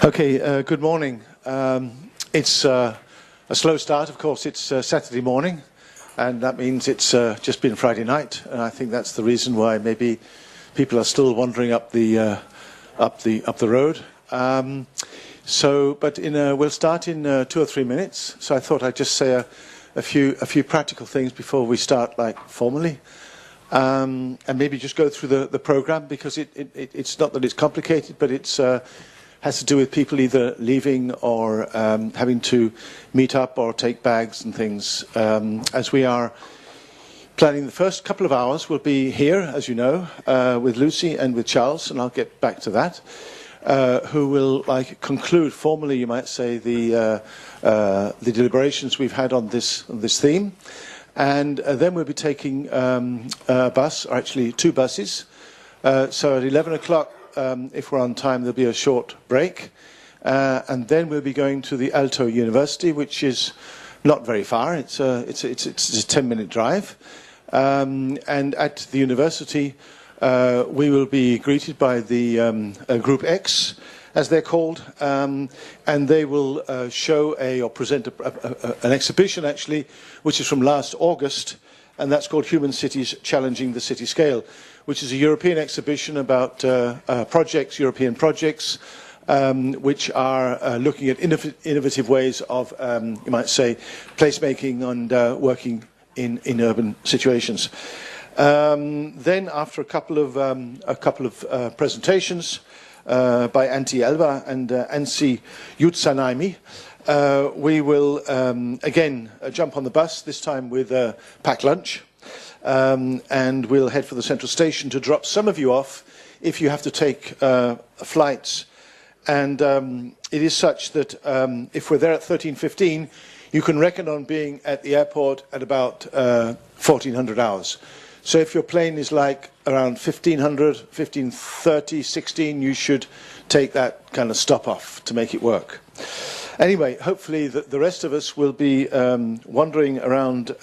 Okay, good morning. It's a slow start, of course. It's Saturday morning, and that means it's just been Friday night, and I think that's the reason why maybe people are still wandering up the road. But we'll start in 2 or 3 minutes. So I thought I'd just say a few practical things before we start, like formally. And maybe just go through the program, because it's not that it's complicated, but it's has to do with people either leaving or having to meet up or take bags and things. As we are planning, the first couple of hours will be here, as you know, with Lucy and with Charles, and I'll get back to that, who will conclude formally, you might say, the deliberations we've had on this theme. And then we'll be taking a bus, or actually 2 buses. So at 11 o'clock, if we're on time, there'll be a short break. And then we'll be going to the Aalto University, which is not very far. It's a 10-minute drive. And at the university, we will be greeted by the Group X, as they're called, and they will show or present an exhibition, actually, which is from last August, and that's called Human Cities Challenging the City Scale, which is a European exhibition about European projects, which are looking at innovative ways of, you might say, placemaking and working in urban situations. Then, after a couple of presentations by Antti Elva and Anssi Jutsanaimi, we will again jump on the bus, this time with a packed lunch, and we'll head for the central station to drop some of you off if you have to take flights. And it is such that if we're there at 13:15, you can reckon on being at the airport at about 1400 hours. So if your plane is like around 1500, 1530, 16, you should take that kind of stop off to make it work. Anyway, hopefully the rest of us will be wandering around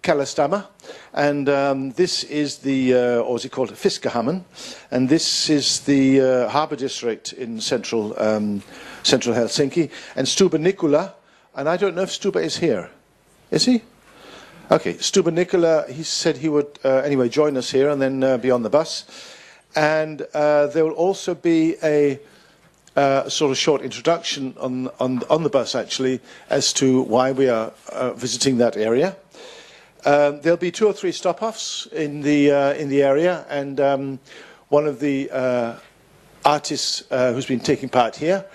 Kalastama, and this is the, or is it called Fiskehamn, and this is the harbour district in central Helsinki, and Stuba Nikula, and I don't know if Stuba is here. Is he? Okay, Stuba Nikula, he said he would anyway join us here and then be on the bus. And there will also be a sort of short introduction on the bus, actually, as to why we are visiting that area. There'll be 2 or 3 stop-offs in the area, and one of the artists who's been taking part here,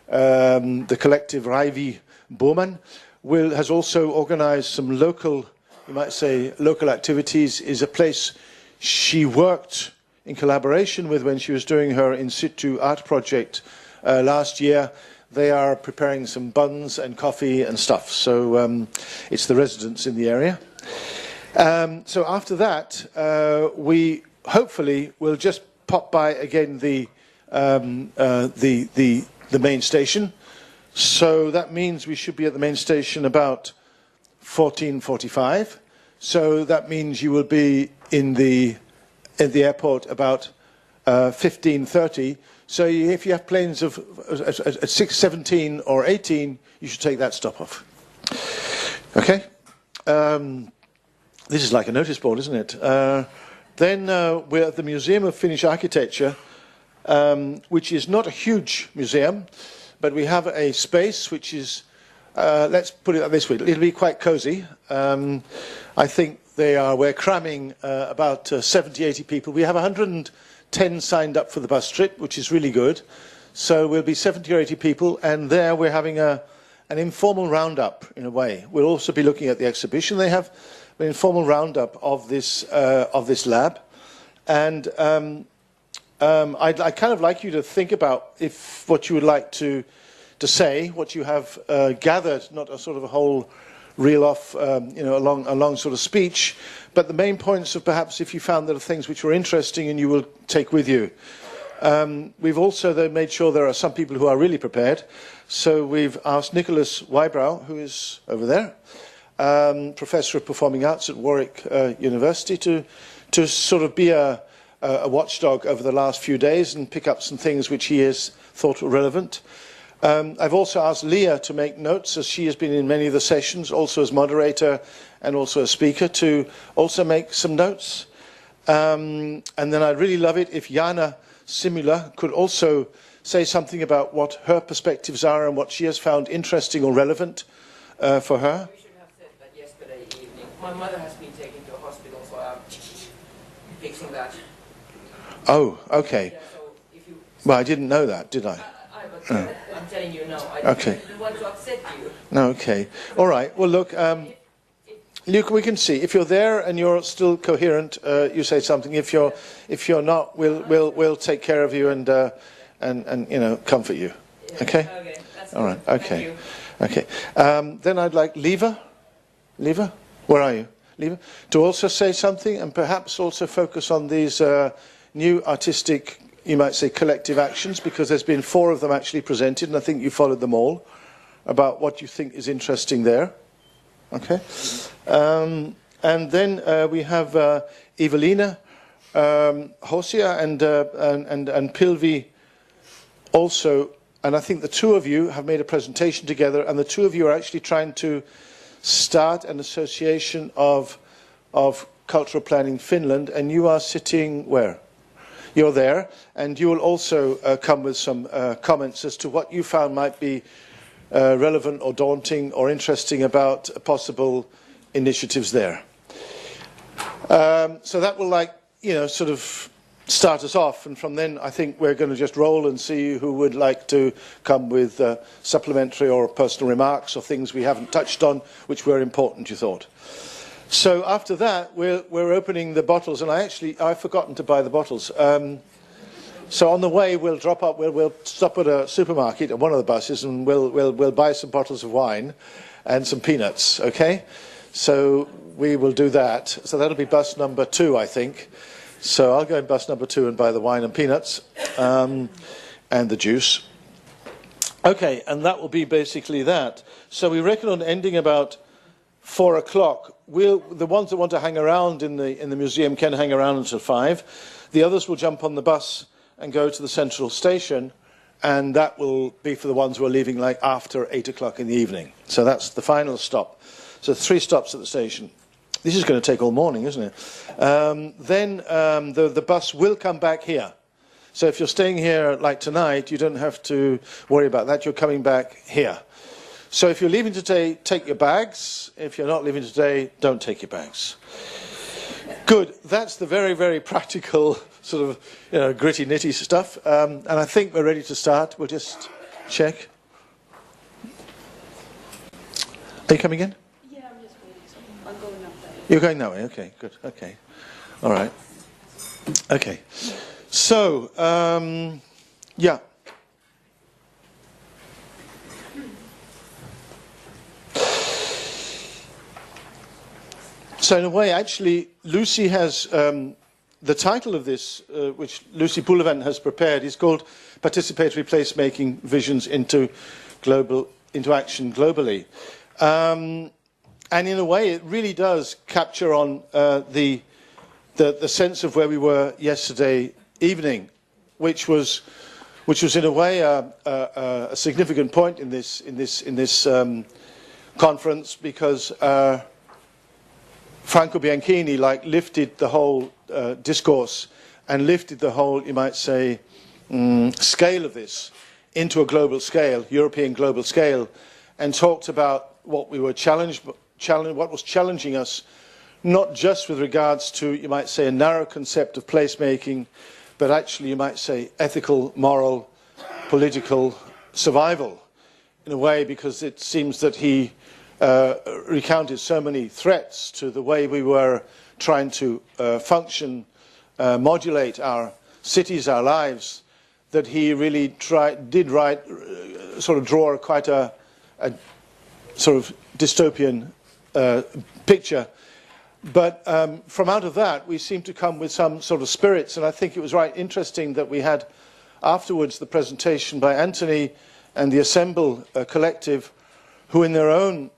the collective Raivi Boman, has also organised some local, you might say, local activities. Is a place she worked in collaboration with when she was doing her in situ art project last year. They are preparing some buns and coffee and stuff. So it's the residents in the area. So after that, we hopefully will just pop by again the main station. So that means we should be at the main station about 14:45. So that means you will be in the airport about 15:30. So if you have planes at 6:17 or 18, you should take that stop off. Okay. This is like a notice board, isn't it? Then we're at the Museum of Finnish Architecture, which is not a huge museum, but we have a space which is, let's put it this way, it'll be quite cozy. I think we're cramming about 70, 80 people. We have 110 signed up for the bus trip, which is really good. So we'll be 70 or 80 people, and there we're having an informal roundup, in a way. We'll also be looking at the exhibition. They have an informal roundup of this lab. And I'd kind of like you to think about what you would like to say, what you have gathered, not a sort of a whole reel off, a long sort of speech, but the main points of perhaps if you found there are things which were interesting and you will take with you. We've also though made sure there are some people who are really prepared. So we've asked Nicholas Wybrow, who is over there, Professor of Performing Arts at Warwick University, to sort of be a a watchdog over the last few days and pick up some things which he has thought were relevant. I've also asked Leah to make notes, as she has been in many of the sessions, also as moderator and also as speaker, to also make some notes. And then I'd really love it if Jana Simula could also say something about what her perspectives are and what she has found interesting or relevant for her. We should have said that yesterday evening. My mother has been taken to a hospital, so I'm fixing that. Oh, okay. Yeah, so if you... Well, I didn't know that, did I? I'm telling you now. I didn't want to upset you. No, okay. All right. Well, look, Luke, we can see if you're there and you're still coherent. You say something. If you're not, we'll take care of you and you know, comfort you. Okay. Okay. That's all right. good. Okay. Okay. Then I'd like Leva, where are you? Leva, to also say something and perhaps also focus on these new artistic, you might say, collective actions, because there's been 4 of them actually presented, and I think you followed them all, about what you think is interesting there. Okay. And then we have Evelina, Hosia, and Pilvi also. And I think the 2 of you have made a presentation together, and the 2 of you are actually trying to start an association of cultural planning Finland, and you are sitting where? You're there, and you will also come with some comments as to what you found might be relevant or daunting or interesting about possible initiatives there. So that will, like, you know, sort of start us off, and from then I think we're going to just roll and see who would like to come with supplementary or personal remarks or things we haven't touched on which were important, you thought. So after that we're opening the bottles, and I've forgotten to buy the bottles. So on the way we'll drop up, we'll stop at a supermarket at one of the buses, and we'll buy some bottles of wine and some peanuts, okay? So we will do that. So that'll be bus number 2, I think. So I'll go in bus number 2 and buy the wine and peanuts and the juice. Okay, and that will be basically that. So we reckon on ending about 4 o'clock. The ones that want to hang around in the museum can hang around until 5. The others will jump on the bus and go to the central station, and that will be for the ones who are leaving like after 8 o'clock in the evening. So that's the final stop. So 3 stops at the station. This is going to take all morning, isn't it? Then the bus will come back here. So if you're staying here like tonight, you don't have to worry about that. You're coming back here. So if you're leaving today, take your bags. If you're not leaving today, don't take your bags. Good. That's the very, very practical sort of, you know, gritty, nitty stuff. And I think we're ready to start. We'll just check. Are you coming in? You're going that way? Okay, good. Okay. All right. Okay. So, yeah. So in a way, actually, Lucy has, the title of this, which Lucy Bullivant has prepared, is called Participatory Placemaking Visions into Action Globally. And in a way, it really does capture on the sense of where we were yesterday evening, which was in a way a significant point in this conference, because Franco Bianchini lifted the whole discourse and lifted the whole, you might say, scale of this into a global scale, European global scale, and talked about what we were what was challenging us, not just with regards to, you might say, a narrow concept of placemaking, but actually, you might say, ethical, moral, political survival, in a way, because it seems that he recounted so many threats to the way we were trying to function, modulate our cities, our lives, that he really did draw quite a sort of dystopian picture. But from out of that, we seem to come with some sort of spirits, and I think it was right interesting that we had afterwards the presentation by Anthony and the Assemble collective, who in their own,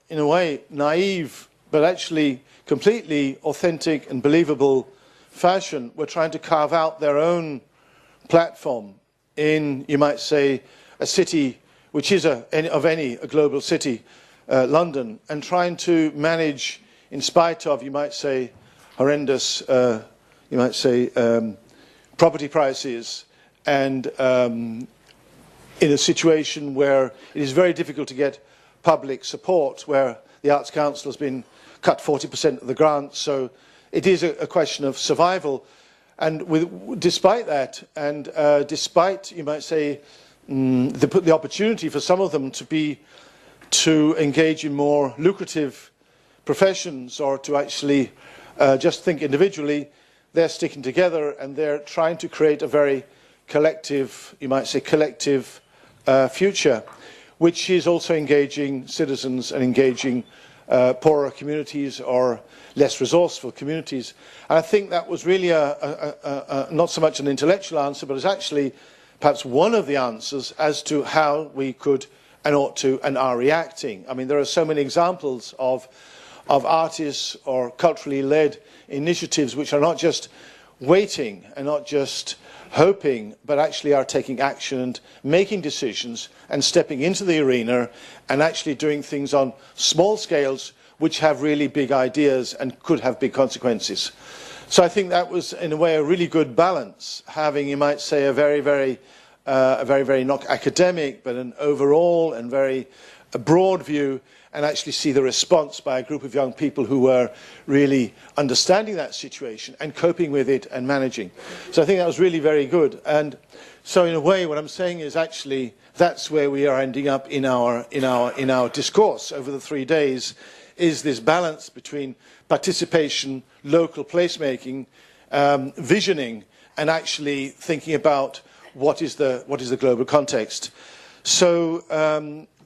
in a way, naive, but actually completely authentic and believable fashion, were trying to carve out their own platform in, you might say, a city which is a global city, London, and trying to manage, in spite of, you might say, horrendous, property prices, and in a situation where it is very difficult to get public support, where the Arts Council has been cut 40% of the grants, so it is a question of survival. And despite that, and despite, you might say, the opportunity for some of them to engage in more lucrative professions, or to actually just think individually, they're sticking together and they're trying to create a very collective, you might say, collective future, which is also engaging citizens and engaging poorer communities or less resourceful communities. And I think that was really not so much an intellectual answer, but it's actually perhaps one of the answers as to how we could and ought to and are reacting. I mean, there are so many examples of artists or culturally led initiatives which are not just waiting and not just hoping, but actually are taking action and making decisions and stepping into the arena and actually doing things on small scales which have really big ideas and could have big consequences. So I think that was, in a way, a really good balance, having, you might say, a very not academic, but an overall and very broad view, and actually see the response by a group of young people who were really understanding that situation and coping with it and managing. So I think that was really very good. And so in a way, what I'm saying is actually that's where we are ending up in our discourse over the 3 days, is this balance between participation, local placemaking, visioning, and actually thinking about what is the global context. So,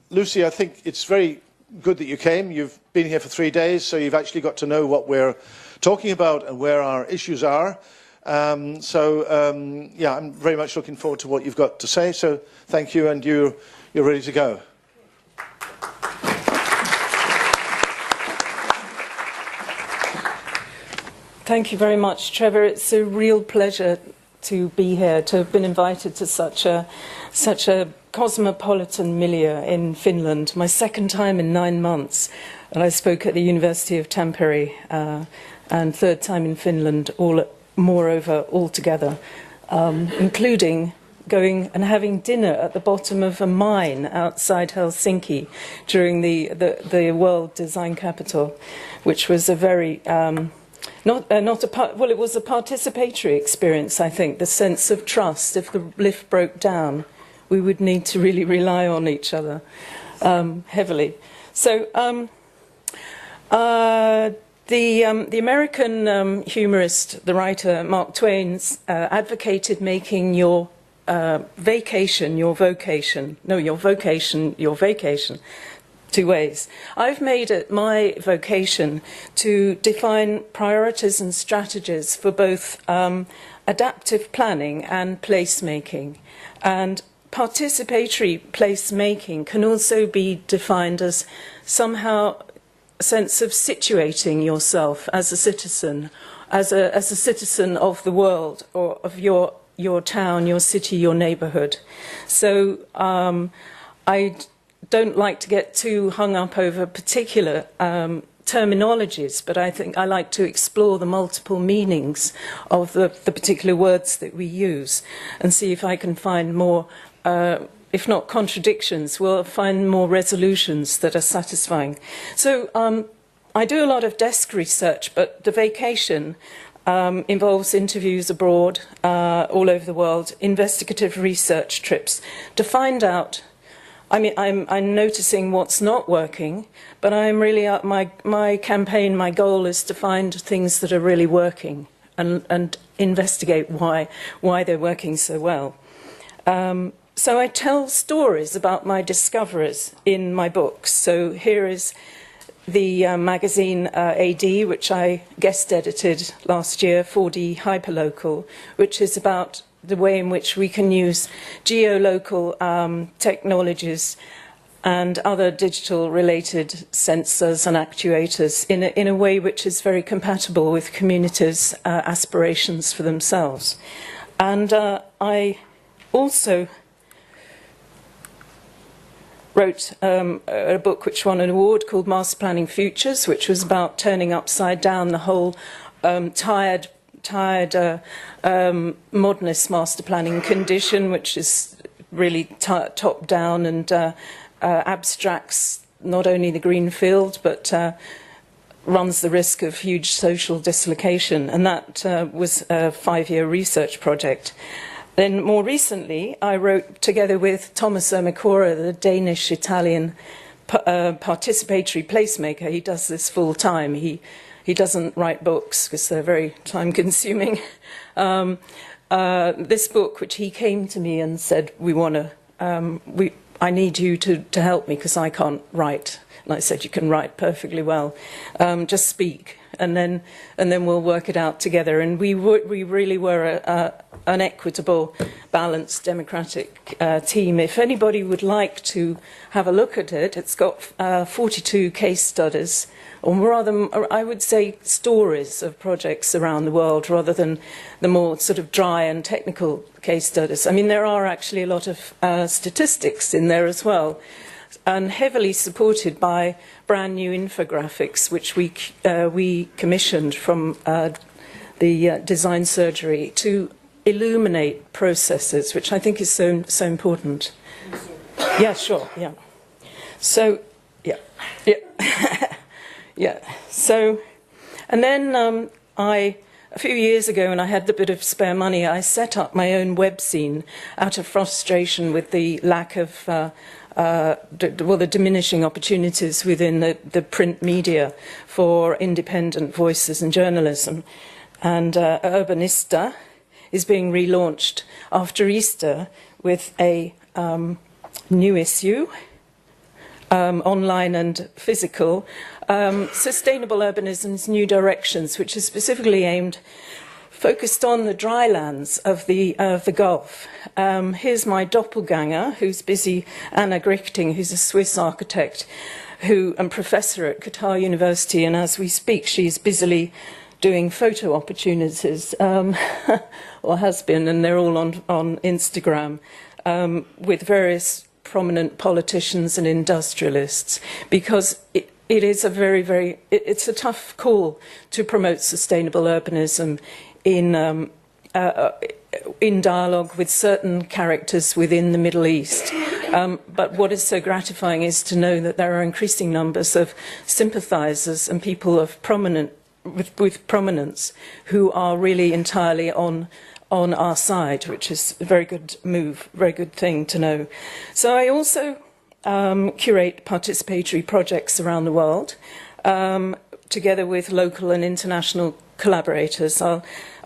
Lucy, I think it's very good that you came. You've been here for 3 days, so you've actually got to know what we're talking about and where our issues are. Yeah, I'm very much looking forward to what you've got to say. So, thank you, and you're ready to go. Thank you very much, Trevor. It's a real pleasure to be here, to have been invited to such a cosmopolitan milieu in Finland. My second time in 9 months, and I spoke at the University of Tampere, and third time in Finland, moreover, altogether, including going and having dinner at the bottom of a mine outside Helsinki during the World Design Capital, which was a very it was a participatory experience, I think, the sense of trust. If the lift broke down, we would need to really rely on each other heavily. So the American humorist, the writer Mark Twain, advocated making your vacation your vocation. No, your vocation your vacation. 2 ways. I've made it my vocation to define priorities and strategies for both adaptive planning and placemaking. And participatory placemaking can also be defined as somehow a sense of situating yourself as a citizen, as a citizen of the world, or of your town, your city, your neighbourhood. So I don't like to get too hung up over particular terminologies, but I think I like to explore the multiple meanings of the particular words that we use and see if I can find more, if not contradictions, we'll find more resolutions that are satisfying. So I do a lot of desk research, but the vacation involves interviews abroad, all over the world, investigative research trips to find out. I mean, I'm noticing what's not working, but I'm really, my campaign, my goal is to find things that are really working and investigate why they're working so well. So I tell stories about my discoveries in my books. So here is the magazine AD, which I guest edited last year, 4D Hyperlocal, which is about the way in which we can use geolocal technologies and other digital-related sensors and actuators in a way which is very compatible with communities' aspirations for themselves. And I also wrote a book which won an award called Master Planning Futures, which was about turning upside down the whole tired modernist master planning condition, which is really top-down and abstracts not only the green field, but runs the risk of huge social dislocation. And that was a 5-year research project. Then more recently, I wrote together with Thomas Ermacora, the Danish-Italian participatory placemaker. He does this full time. He doesn't write books because they're very time-consuming. This book, which he came to me and said, I need you to help me because I can't write. And I said, you can write perfectly well. Just speak, and then we'll work it out together. And we really were an equitable, balanced, democratic team. If anybody would like to have a look at it, it's got 42 case studies, or rather, I would say, stories of projects around the world, rather than the more sort of dry and technical case studies. I mean, there are actually a lot of statistics in there as well, and heavily supported by brand new infographics, which we commissioned from the design surgery to illuminate processes, which I think is so important. Yeah, sure. Yeah. So, yeah. Yeah. So, and then a few years ago, when I had a bit of spare money, I set up my own web scene out of frustration with the lack of the diminishing opportunities within the print media for independent voices and journalism. And Urbanista is being relaunched after Easter with a new issue, online and physical, Sustainable Urbanism's New Directions, which is specifically focused on the dry lands of the Gulf. Here's my doppelganger, who's busy, Anna Grichting, who's a Swiss architect and professor at Qatar University, and as we speak, she's busily doing photo opportunities, or has been, and they're all on Instagram, with various prominent politicians and industrialists, because it is it's a tough call to promote sustainable urbanism in dialogue with certain characters within the Middle East. But what is so gratifying is to know that there are increasing numbers of sympathisers and people of with prominence who are really entirely on our side, which is a very good move, very good thing to know. So I also curate participatory projects around the world, together with local and international collaborators,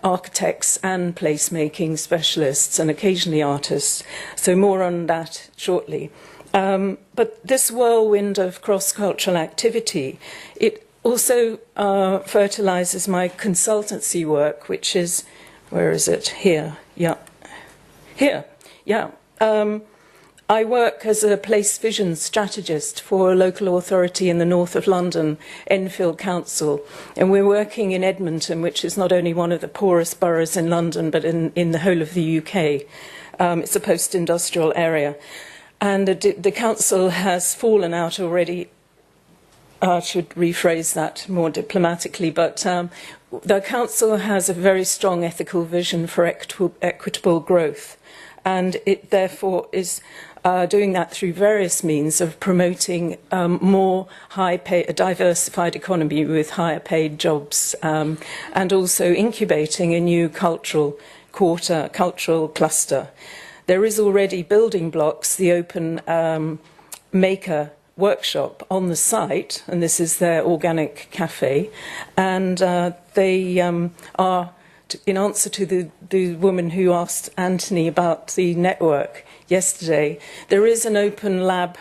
architects and placemaking specialists, and occasionally artists. So more on that shortly. But this whirlwind of cross-cultural activity, it also fertilises my consultancy work, which is, where is it? Here, yeah. Here, yeah. I work as a place vision strategist for a local authority in the north of London, Enfield Council, and we're working in Edmonton, which is not only one of the poorest boroughs in London, but in the whole of the UK. It's a post-industrial area. And the council has fallen out already. I should rephrase that more diplomatically, but the council has a very strong ethical vision for equitable growth, and it therefore is doing that through various means of promoting more a diversified economy with higher paid jobs, and also incubating a new cultural cluster. There is already building blocks, the open maker workshop on the site, and this is their organic cafe, and they are, in answer to the woman who asked Anthony about the network yesterday, there is an open lab,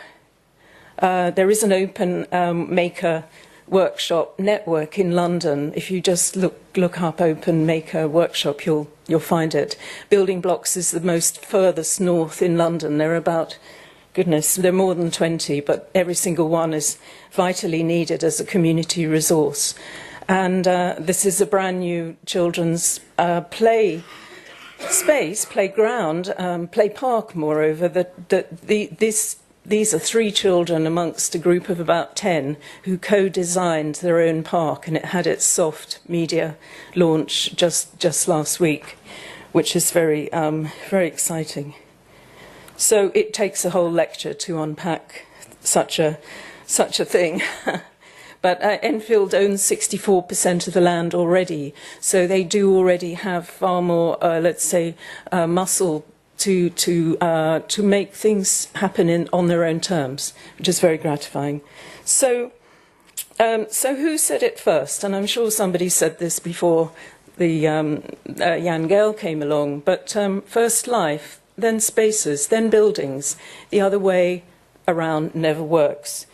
there is an open maker workshop network in London. If you just look up open maker workshop, you'll find it. Building Blocks is the most furthest north in London. There are about goodness, there are more than 20, but every single one is vitally needed as a community resource. And this is a brand new children's play space, playground, play park, moreover. These are 3 children amongst a group of about 10 who co-designed their own park, and it had its soft media launch just last week, which is very exciting. So it takes a whole lecture to unpack such a thing. But Enfield owns 64% of the land already, so they do already have far more, let's say, muscle to make things happen on their own terms, which is very gratifying. So who said it first? And I'm sure somebody said this before the Jan Gehl came along. But first life, then spaces, then buildings. The other way around never works.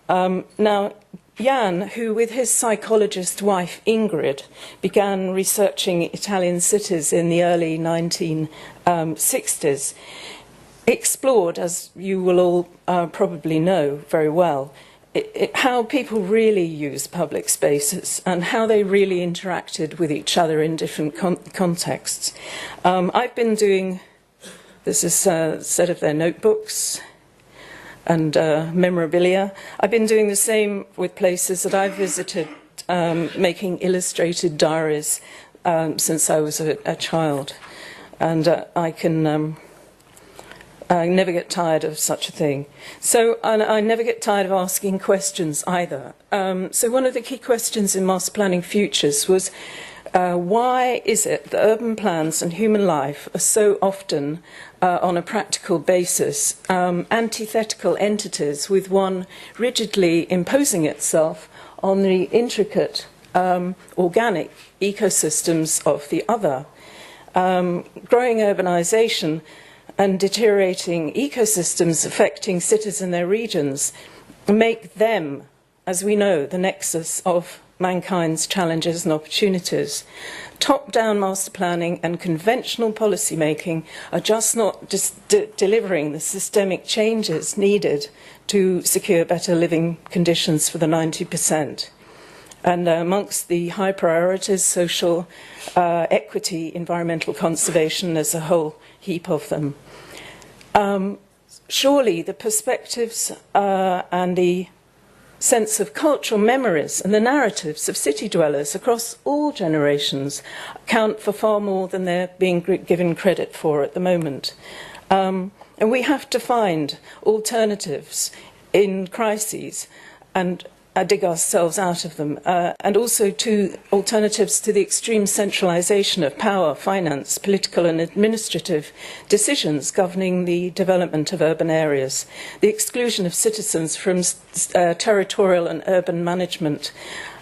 Now, Jan, who with his psychologist wife Ingrid began researching Italian cities in the early 1960s, explored, as you will all probably know very well, how people really use public spaces and how they really interacted with each other in different contexts. I've been doing, this is a set of their notebooks and memorabilia. I've been doing the same with places that I've visited, making illustrated diaries since I was a child. And I never get tired of such a thing. So I never get tired of asking questions either. So one of the key questions in Master Planning Futures was, why is it that urban plans and human life are so often, on a practical basis, antithetical entities, with one rigidly imposing itself on the intricate organic ecosystems of the other? Growing urbanization and deteriorating ecosystems affecting cities and their regions make them, as we know, the nexus of mankind's challenges and opportunities. Top-down master planning and conventional policy making are just not delivering the systemic changes needed to secure better living conditions for the 90%. And amongst the high priorities, social equity, environmental conservation, there's a whole heap of them. Surely the perspectives and the sense of cultural memories and the narratives of city dwellers across all generations count for far more than they're being given credit for at the moment. And we have to find alternatives in crises and dig ourselves out of them, and also to alternatives to the extreme centralisation of power, finance, political and administrative decisions governing the development of urban areas, the exclusion of citizens from territorial and urban management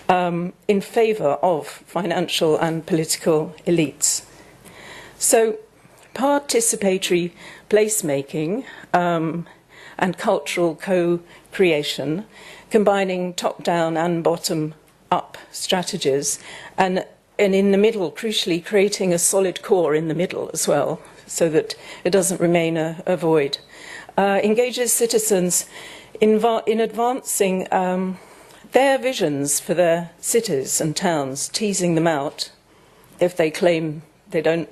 in favour of financial and political elites. So participatory placemaking and cultural co-creation, combining top-down and bottom-up strategies, and in the middle, crucially, creating a solid core in the middle as well, so that it doesn't remain a void. Engages citizens in advancing their visions for their cities and towns, teasing them out if they claim they don't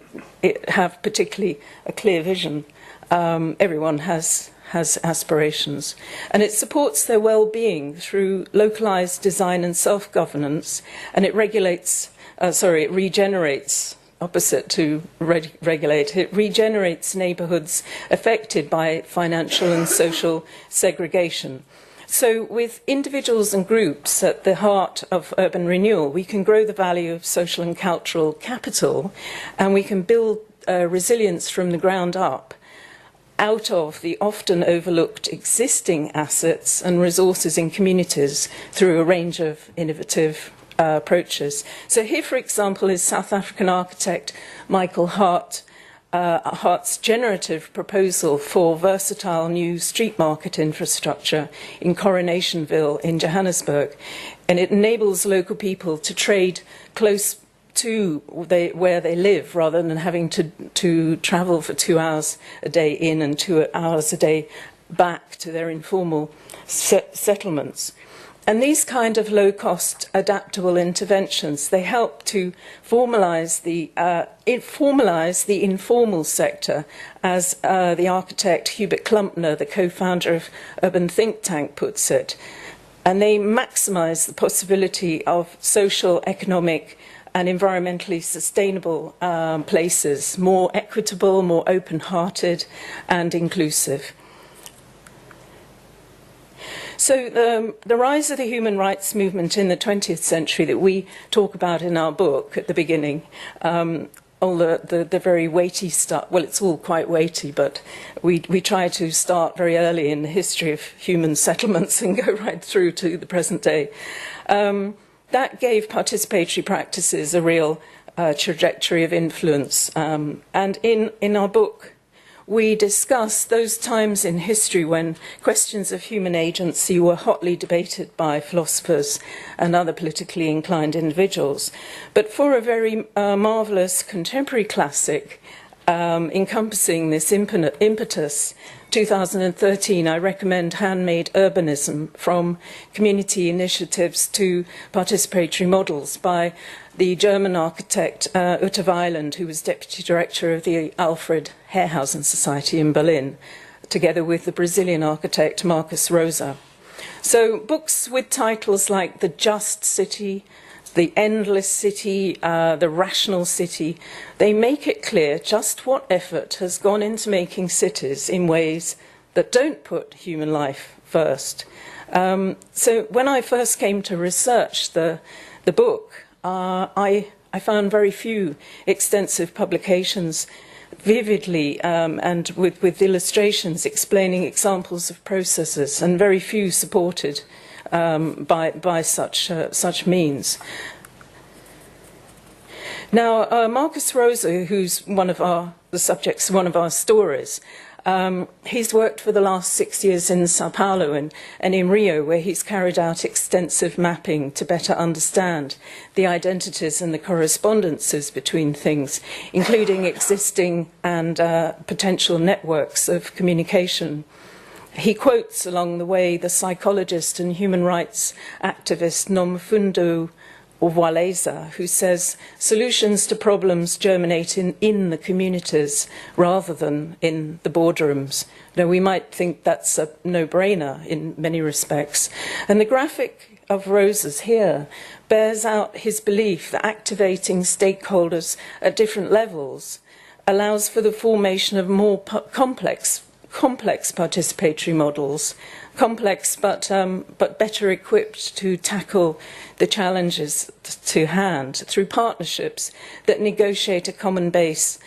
have particularly a clear vision. Everyone has aspirations, and it supports their well-being through localized design and self-governance, and it regulates, it regenerates, opposite to regulate, it regenerates neighborhoods affected by financial and social segregation. So with individuals and groups at the heart of urban renewal, we can grow the value of social and cultural capital, and we can build resilience from the ground up out of the often overlooked existing assets and resources in communities through a range of innovative approaches. So here, for example, is South African architect Michael Hart's generative proposal for versatile new street market infrastructure in Coronationville in Johannesburg. And it enables local people to trade close to where they live, rather than having to travel for 2 hours a day in and 2 hours a day back to their informal settlements. And these kind of low-cost, adaptable interventions, they help to formalise the informal sector, as the architect Hubert Klumpner, the co-founder of Urban Think Tank, puts it. And they maximise the possibility of social, economic and environmentally sustainable places, more equitable, more open-hearted and inclusive. So the rise of the human rights movement in the 20th century that we talk about in our book at the beginning, all the very weighty stuff, well, it's all quite weighty, but we try to start very early in the history of human settlements and go right through to the present day. That gave participatory practices a real trajectory of influence. And in our book, we discuss those times in history when questions of human agency were hotly debated by philosophers and other politically inclined individuals. But for a very marvellous contemporary classic encompassing this impetus, 2013, I recommend Handmade Urbanism, From Community Initiatives to Participatory Models, by the German architect Uta Weiland, who was deputy director of the Alfred Herrhausen Society in Berlin, together with the Brazilian architect Marcus Rosa. So books with titles like The Just City, The Endless City, The Rational City, they make it clear just what effort has gone into making cities in ways that don't put human life first. So when I first came to research the book, I found very few extensive publications vividly and with illustrations explaining examples of processes, and very few supported by such means. Now, Marcus Rosa, who's the subject's one of our stories, he's worked for the last 6 years in Sao Paulo and in Rio, where he's carried out extensive mapping to better understand the identities and the correspondences between things, including existing and potential networks of communication. He quotes along the way the psychologist and human rights activist Nomfundo Waleza, who says solutions to problems germinate in the communities rather than in the boardrooms. Now, we might think that's a no-brainer in many respects. And the graphic of Rosa's here bears out his belief that activating stakeholders at different levels allows for the formation of more complex participatory models, complex but better equipped to tackle the challenges to hand through partnerships that negotiate a common base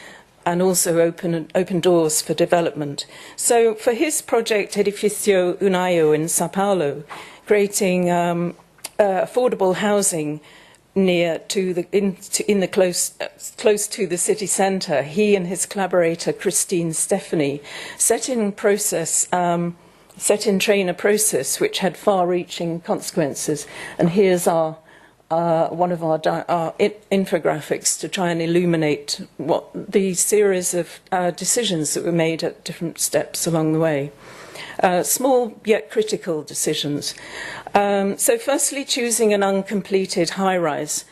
and also open doors for development. So for his project Edifício Unaio in Sao Paulo, creating affordable housing near to close to the city centre, he and his collaborator Christine Stephanie set in train a process which had far-reaching consequences. And here's one of our infographics to try and illuminate what the series of decisions that were made at different steps along the way. Small yet critical decisions. So firstly, choosing an uncompleted high-rise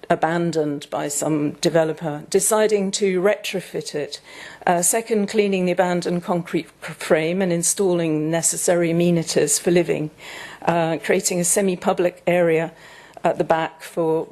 abandoned by some developer, deciding to retrofit it. Second, cleaning the abandoned concrete frame and installing necessary amenities for living. Creating a semi-public area at the back for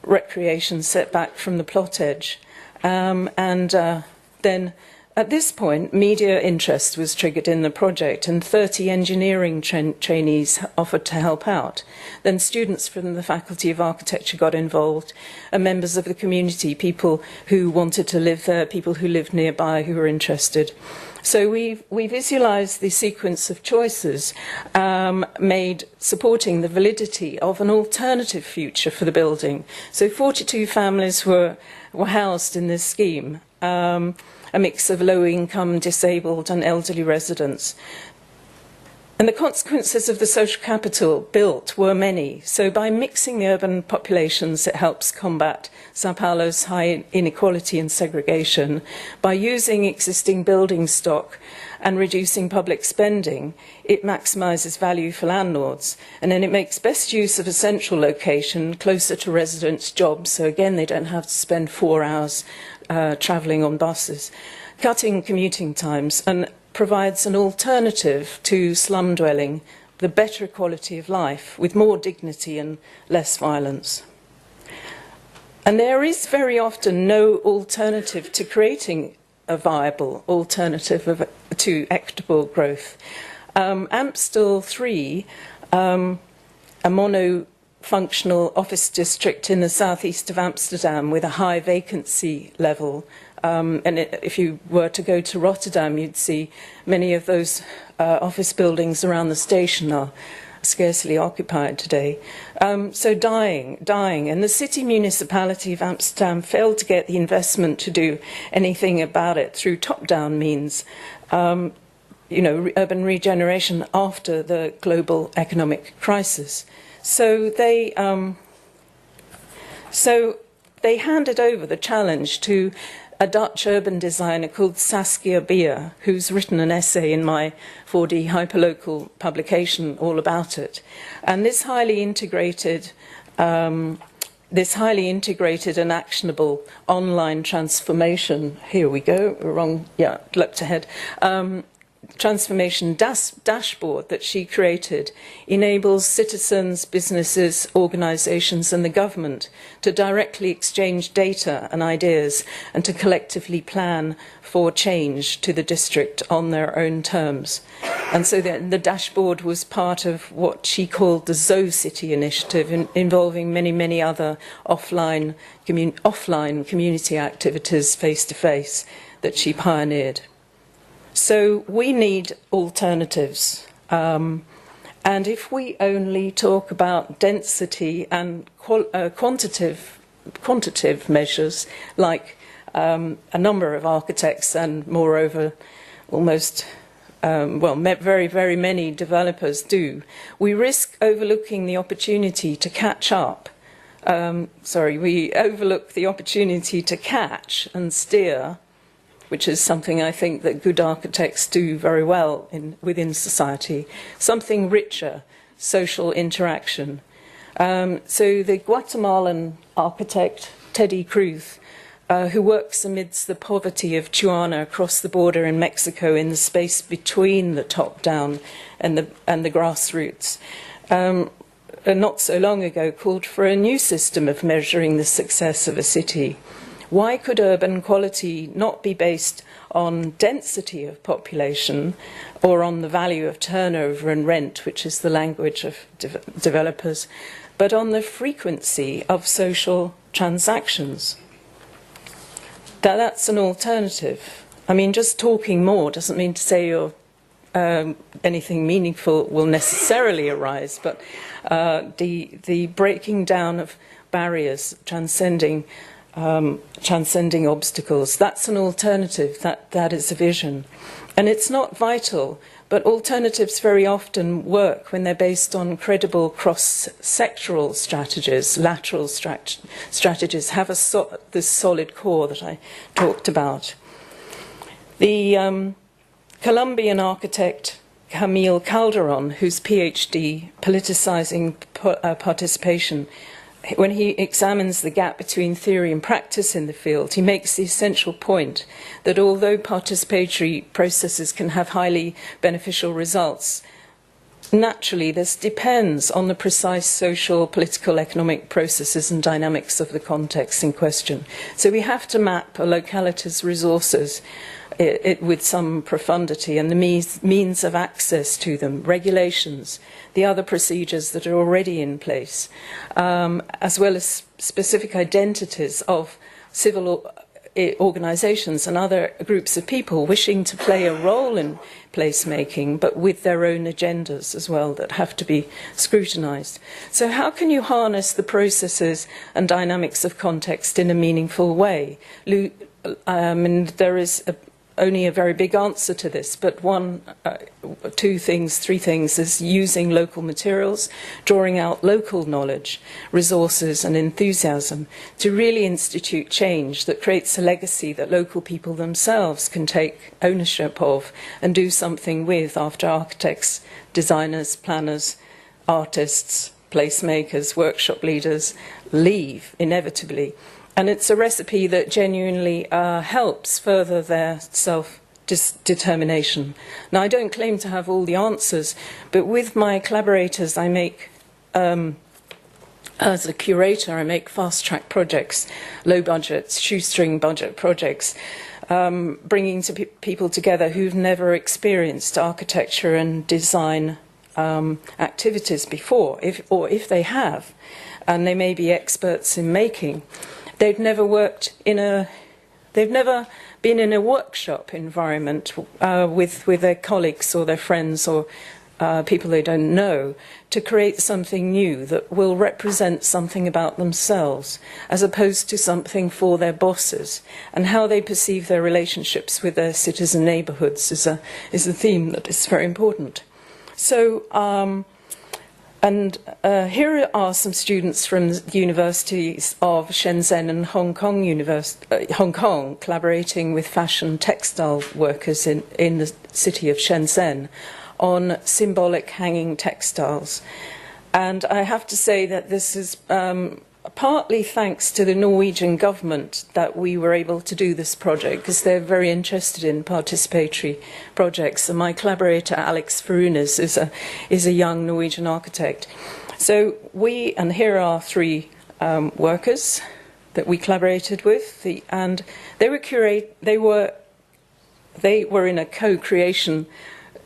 recreation set back from the plot edge. Then at this point, media interest was triggered in the project, and 30 engineering trainees offered to help out. Then students from the Faculty of Architecture got involved, and members of the community, people who wanted to live there, people who lived nearby who were interested. So we visualised the sequence of choices made supporting the validity of an alternative future for the building. So 42 families were housed in this scheme. A mix of low-income, disabled and elderly residents. And the consequences of the social capital built were many. So by mixing the urban populations, it helps combat Sao Paulo's high inequality and segregation. By using existing building stock and reducing public spending, it maximises value for landlords. And then it makes best use of a central location closer to residents' jobs, so again they don't have to spend 4 hours travelling on buses, cutting commuting times, and provides an alternative to slum dwelling, the better quality of life with more dignity and less violence. And there is very often no alternative to creating a viable alternative to equitable growth. Amstel 3, a mono-functional office district in the southeast of Amsterdam with a high vacancy level. If you were to go to Rotterdam, you'd see many of those office buildings around the station are scarcely occupied today. So dying. And the city municipality of Amsterdam failed to get the investment to do anything about it through top-down means, urban regeneration after the global economic crisis. So they handed over the challenge to a Dutch urban designer called Saskia Beer, who's written an essay in my 4D hyperlocal publication all about it. And this highly integrated and actionable online transformation, here we go, wrong, yeah, looked ahead, transformation dashboard that she created enables citizens, businesses, organisations and the government to directly exchange data and ideas and to collectively plan for change to the district on their own terms. And so the dashboard was part of what she called the Zo City initiative, involving many, many other offline community activities face-to-face that she pioneered. So we need alternatives. And if we only talk about density and quantitative measures, like a number of architects and moreover almost, very, very many developers do, we risk overlooking the opportunity to catch up. We overlook the opportunity to catch and steer, which is something I think that good architects do very well within society, something richer, social interaction. So the Guatemalan architect, Teddy Cruz, who works amidst the poverty of Chihuahua across the border in Mexico in the space between the top-down and the grassroots, not so long ago called for a new system of measuring the success of a city. Why could urban quality not be based on density of population or on the value of turnover and rent, which is the language of developers, but on the frequency of social transactions? That's an alternative. I mean, just talking more doesn't mean to say anything meaningful will necessarily arise, but the breaking down of barriers, transcending obstacles, that's an alternative, that is a vision. And it's not vital, but alternatives very often work when they're based on credible cross-sectoral strategies, lateral strategies, have this solid core that I talked about. The Colombian architect Camille Calderon, whose PhD, Politicizing Participation, when he examines the gap between theory and practice in the field, he makes the essential point that although participatory processes can have highly beneficial results, naturally this depends on the precise social, political, economic processes and dynamics of the context in question. So we have to map a locality's resources with some profundity and the means of access to them, regulations, the other procedures that are already in place, as well as specific identities of civil organisations and other groups of people wishing to play a role in placemaking, but with their own agendas as well that have to be scrutinised. So how can you harness the processes and dynamics of context in a meaningful way? And there is only a very big answer to this, but one, two things, three things is using local materials, drawing out local knowledge, resources and enthusiasm to really institute change that creates a legacy that local people themselves can take ownership of and do something with after architects, designers, planners, artists, placemakers, workshop leaders leave inevitably. And it's a recipe that genuinely helps further their self-determination. Now, I don't claim to have all the answers, but with my collaborators, I make, as a curator, I make fast-track projects, low budget, shoestring budget projects, bringing people together who've never experienced architecture and design activities before, if they have, and they may be experts in making. They've never been in a workshop environment with their colleagues or their friends or people they don't know to create something new that will represent something about themselves as opposed to something for their bosses. And how they perceive their relationships with their citizen neighbourhoods is a theme that is very important. So, here are some students from the universities of Shenzhen and Hong Kong, collaborating with fashion textile workers in the city of Shenzhen on symbolic hanging textiles. And I have to say that this is partly thanks to the Norwegian government that we were able to do this project, because they're very interested in participatory projects. And my collaborator, Alex Farunas, is a young Norwegian architect. So and here are three workers that we collaborated with, and they were in a co-creation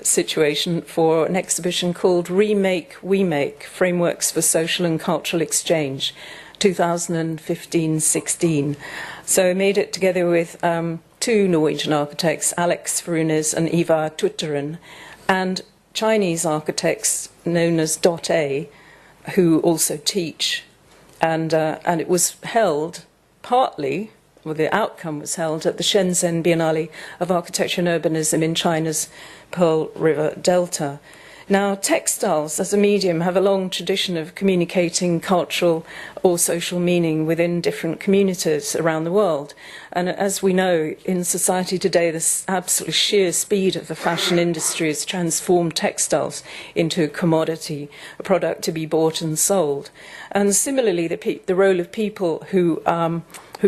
situation for an exhibition called Remake, We Make, Frameworks for Social and Cultural Exchange, 2015-16. So I made it together with two Norwegian architects, Alex Farunas and Ivar Tutteren, and Chinese architects known as Dot A, who also teach. And it was held partly, well, the outcome was held at the Shenzhen Biennale of Architecture and Urbanism in China's Pearl River Delta. Now, textiles as a medium have a long tradition of communicating cultural or social meaning within different communities around the world. And as we know, in society today, this absolutely sheer speed of the fashion industry has transformed textiles into a commodity, a product to be bought and sold. And similarly, the role of people who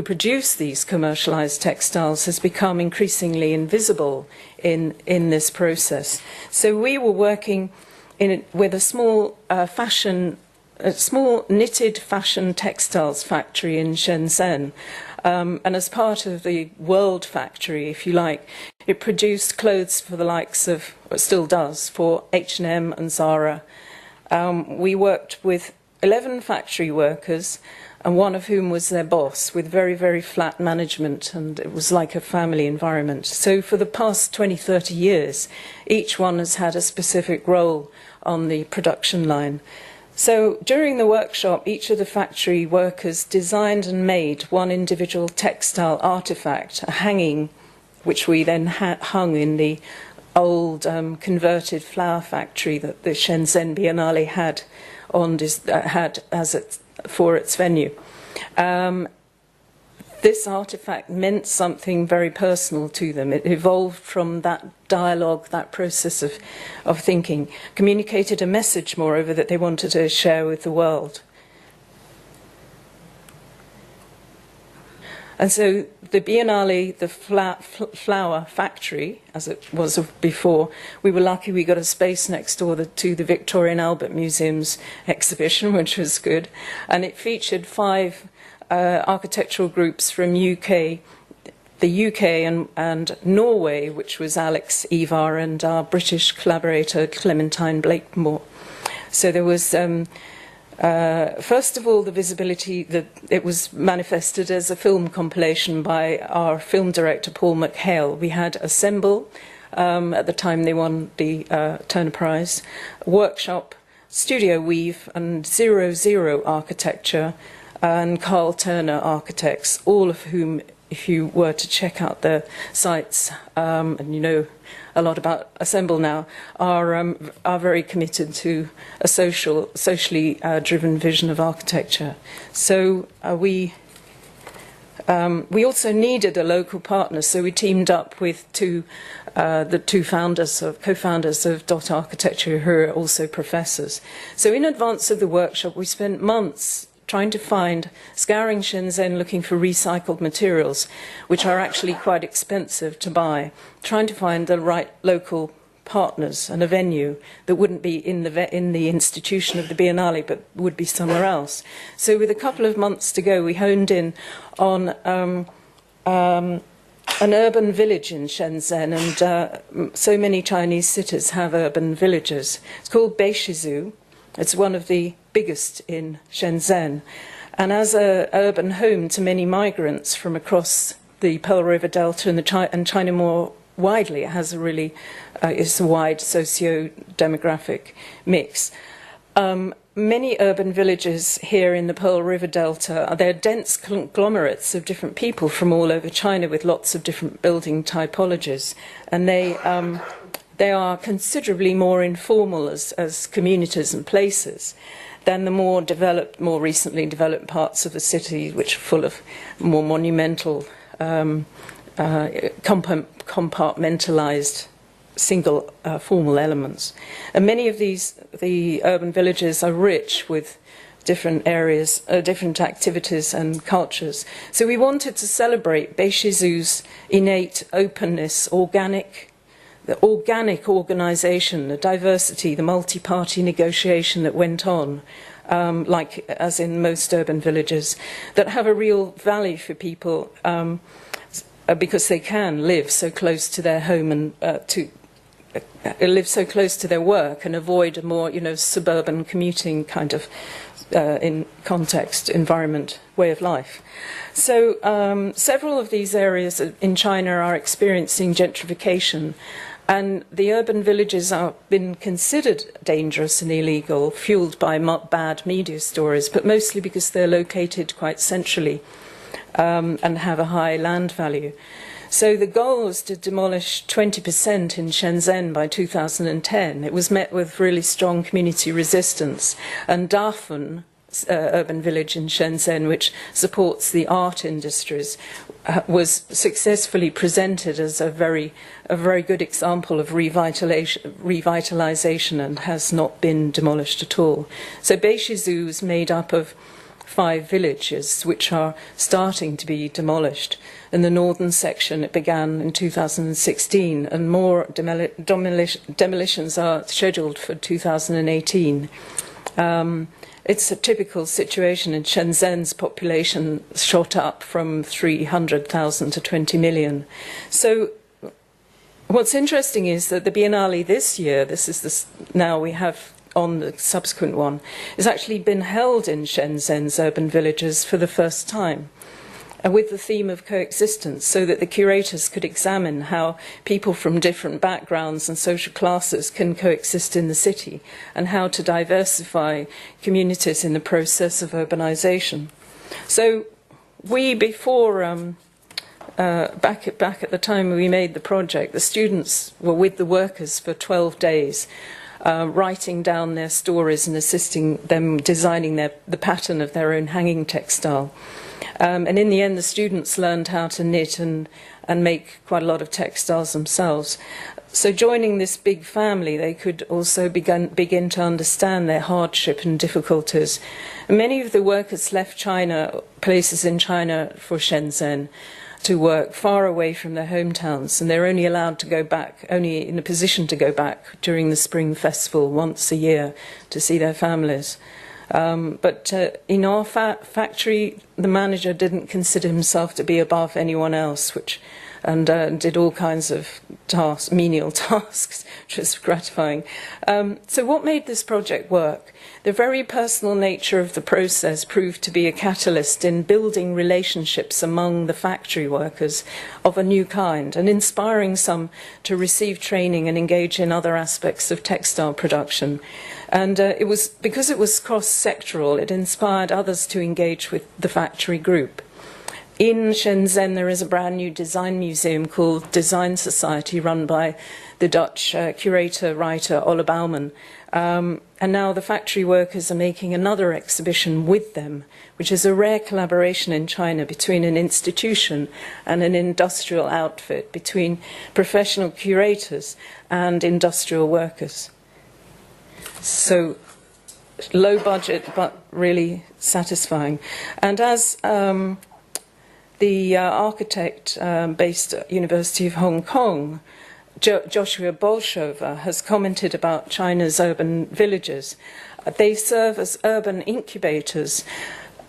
produce these commercialized textiles has become increasingly invisible in this process. So we were working with a small knitted fashion textiles factory in Shenzhen. And as part of the world factory, if you like, it produced clothes for the likes of, or still does, for H&M and Zara. We worked with 11 factory workers, and one of whom was their boss, with very, very flat management, and it was like a family environment. So for the past 20, 30 years, each one has had a specific role on the production line. So during the workshop, each of the factory workers designed and made one individual textile artifact, a hanging, which we then hung in the old converted flower factory that the Shenzhen Biennale had for its venue. This artifact meant something very personal to them. It evolved from that dialogue, that process of thinking, communicated a message, moreover, that they wanted to share with the world. And so the Biennale, the flower factory, as it was before, we were lucky we got a space next door to the Victoria and Albert Museum's exhibition, which was good. And it featured 5 architectural groups from the UK and Norway, which was Alex, Ivar, and our British collaborator, Clementine Blakemore. So there was... first of all, the visibility that it was manifested as a film compilation by our film director, Paul McHale. We had Assemble, at the time they won the Turner Prize, Workshop, Studio Weave, and 00 Architecture, and Carl Turner Architects, all of whom if you were to check out their sites, and you know a lot about Assemble now, are very committed to a socially driven vision of architecture. So we also needed a local partner, so we teamed up with the two co-founders of Dot Architecture, who are also professors. So in advance of the workshop, we spent months trying to scouring Shenzhen, looking for recycled materials, which are actually quite expensive to buy, trying to find the right local partners and a venue that wouldn't be in the institution of the Biennale, but would be somewhere else. So with a couple of months to go, we honed in on an urban village in Shenzhen, and so many Chinese cities have urban villages. It's called Beishizu. It's one of the biggest in Shenzhen, and as an urban home to many migrants from across the Pearl River Delta and China more widely, it has it's a wide socio-demographic mix. Many urban villages here in the Pearl River Delta they're dense conglomerates of different people from all over China with lots of different building typologies, and they are considerably more informal as communities and places than the more recently developed parts of the city, which are full of more monumental, compartmentalized, single formal elements. And many of the urban villages are rich with different areas, different activities and cultures. So we wanted to celebrate Beishizu's innate openness, the organic organisation, the diversity, the multi-party negotiation that went on, like as in most urban villages, that have a real value for people because they can live so close to their home and live so close to their work and avoid a more, suburban commuting kind of in context, environment, way of life. So several of these areas in China are experiencing gentrification, and the urban villages have been considered dangerous and illegal, fueled by bad media stories, but mostly because they're located quite centrally and have a high land value. So the goal was to demolish 20% in Shenzhen by 2010. It was met with really strong community resistance, and Dafeng, urban village in Shenzhen, which supports the art industries, was successfully presented as a very good example of revitalization and has not been demolished at all. So Beishizu is made up of 5 villages which are starting to be demolished. In the northern section, it began in 2016, and more demolitions are scheduled for 2018. It's a typical situation in Shenzhen's population shot up from 300,000 to 20 million. So what's interesting is that the Biennale this year, now we have on the subsequent one, has actually been held in Shenzhen's urban villages for the first time, with the theme of coexistence, so that the curators could examine how people from different backgrounds and social classes can coexist in the city, and how to diversify communities in the process of urbanization. So we, back at the time we made the project, the students were with the workers for 12 days, writing down their stories and assisting them designing the pattern of their own hanging textile. And in the end, the students learned how to knit and make quite a lot of textiles themselves. So joining this big family, they could also begin to understand their hardship and difficulties. And many of the workers left places in China for Shenzhen to work far away from their hometowns, and they're only allowed to go back, only in a position to go back during the Spring Festival once a year to see their families. But in our factory, the manager didn't consider himself to be above anyone else, and did all kinds of menial tasks, which was gratifying. So what made this project work? The very personal nature of the process proved to be a catalyst in building relationships among the factory workers of a new kind, and inspiring some to receive training and engage in other aspects of textile production. And because it was cross-sectoral, it inspired others to engage with the factory group. In Shenzhen, there is a brand new design museum called Design Society, run by the Dutch curator, writer Olle Bouwman. And now the factory workers are making another exhibition with them, which is a rare collaboration in China between an institution and an industrial outfit, between professional curators and industrial workers. So low budget, but really satisfying. And as the architect based at University of Hong Kong, Joshua Bolshova, has commented about China's urban villages. They serve as urban incubators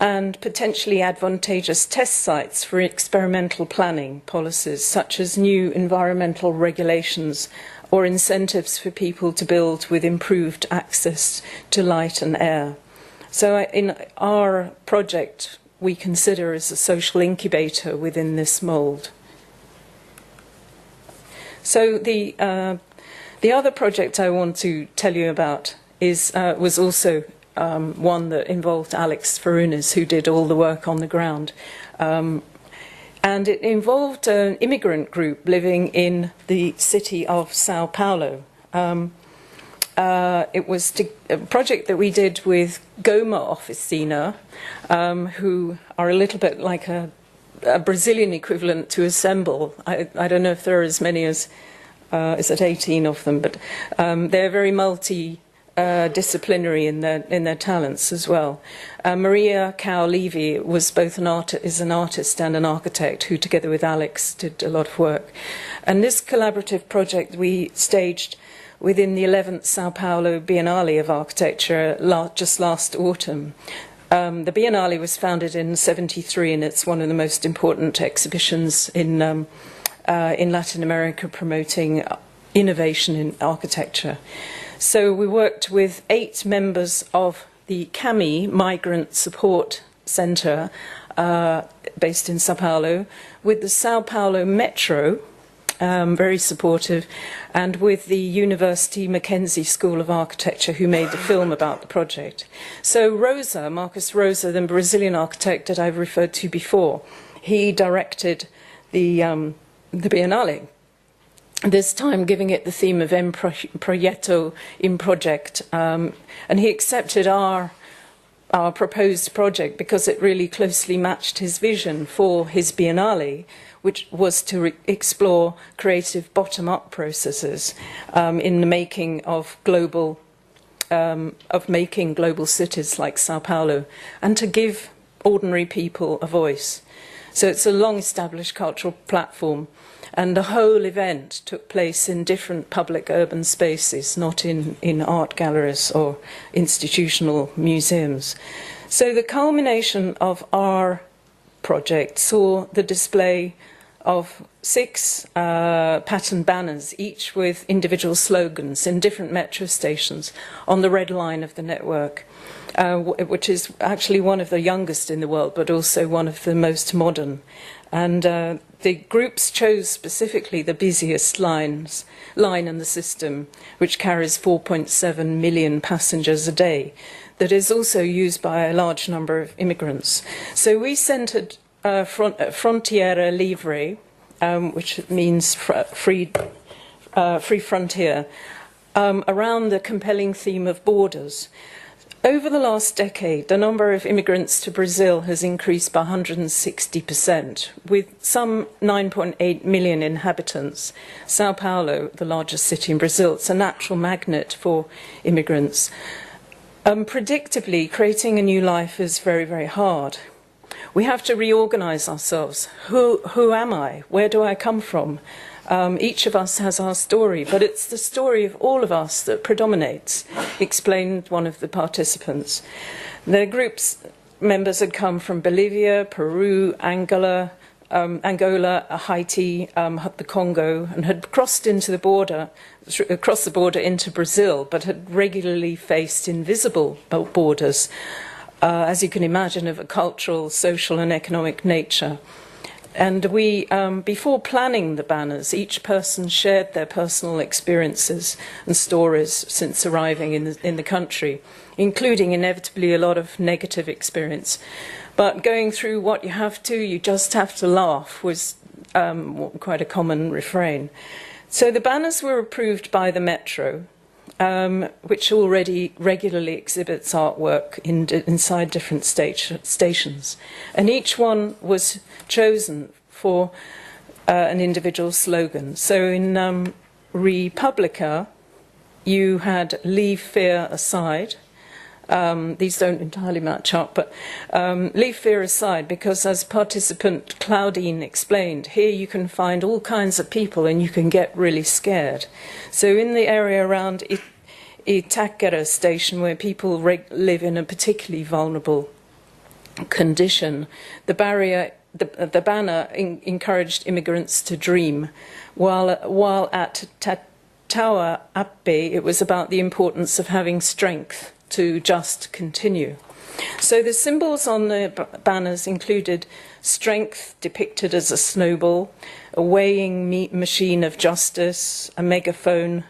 and potentially advantageous test sites for experimental planning policies, such as new environmental regulations or incentives for people to build with improved access to light and air. So in our project, we consider as a social incubator within this mould. So the other project I want to tell you about was also one that involved Alex Farunas, who did all the work on the ground. And it involved an immigrant group living in the city of Sao Paulo. It was a project that we did with Goma Oficina, who are a little bit like a Brazilian equivalent to Assemble. I don't know if there are as many as, is it 18 of them, but they're very multidisciplinary in their talents as well. Maria Cao Levy was both an artist and an architect who, together with Alex, did a lot of work. And this collaborative project we staged within the 11th Sao Paulo Biennale of Architecture just last autumn. The Biennale was founded in '73, and it's one of the most important exhibitions in Latin America promoting innovation in architecture. So we worked with 8 members of the CAMI Migrant Support Center, based in Sao Paulo, with the Sao Paulo Metro, very supportive, and with the University Mackenzie School of Architecture, who made the film about the project. So Marcus Rosa, the Brazilian architect that I've referred to before, he directed the Biennale, this time giving it the theme of Em Proyecto, Im Project, and he accepted our proposed project because it really closely matched his vision for his Biennale, which was to explore creative bottom-up processes in the making of global cities like Sao Paulo, and to give ordinary people a voice. So it's a long-established cultural platform, and the whole event took place in different public urban spaces, not in art galleries or institutional museums. So the culmination of our project saw the display of 6 pattern banners, each with individual slogans in different metro stations on the red line of the network, which is actually one of the youngest in the world, but also one of the most modern. And the groups chose specifically the busiest line in the system, which carries 4.7 million passengers a day, that is also used by a large number of immigrants. So we centered Frontiera Livre, which means free frontier, around the compelling theme of borders. Over the last decade, the number of immigrants to Brazil has increased by 160%, with some 9.8 million inhabitants. Sao Paulo, the largest city in Brazil, it's a natural magnet for immigrants. Predictably, creating a new life is very, very hard. We have to reorganize ourselves. Who am I? Where do I come from? Each of us has our story, but it's the story of all of us that predominates, explained one of the participants. The group's members had come from Bolivia, Peru, Angola, Haiti, the Congo, and had crossed the border into Brazil, but had regularly faced invisible borders, as you can imagine, of a cultural, social and economic nature. And we, before planning the banners, each person shared their personal experiences and stories since arriving in the country, including inevitably a lot of negative experience. But going through what you have to, you just have to laugh was quite a common refrain. So the banners were approved by the Metro, which already regularly exhibits artwork inside different stations. And each one was chosen for an individual slogan. So in Republica, you had "Leave Fear Aside." These don't entirely match up, but leave fear aside, because as participant Claudine explained, here you can find all kinds of people and you can get really scared. So in the area around Itakara station, where people live in a particularly vulnerable condition, the banner encouraged immigrants to dream, while at Tawa Appe it was about the importance of having strength to just continue. So the symbols on the banners included strength depicted as a snowball, a weighing machine of justice, a megaphone,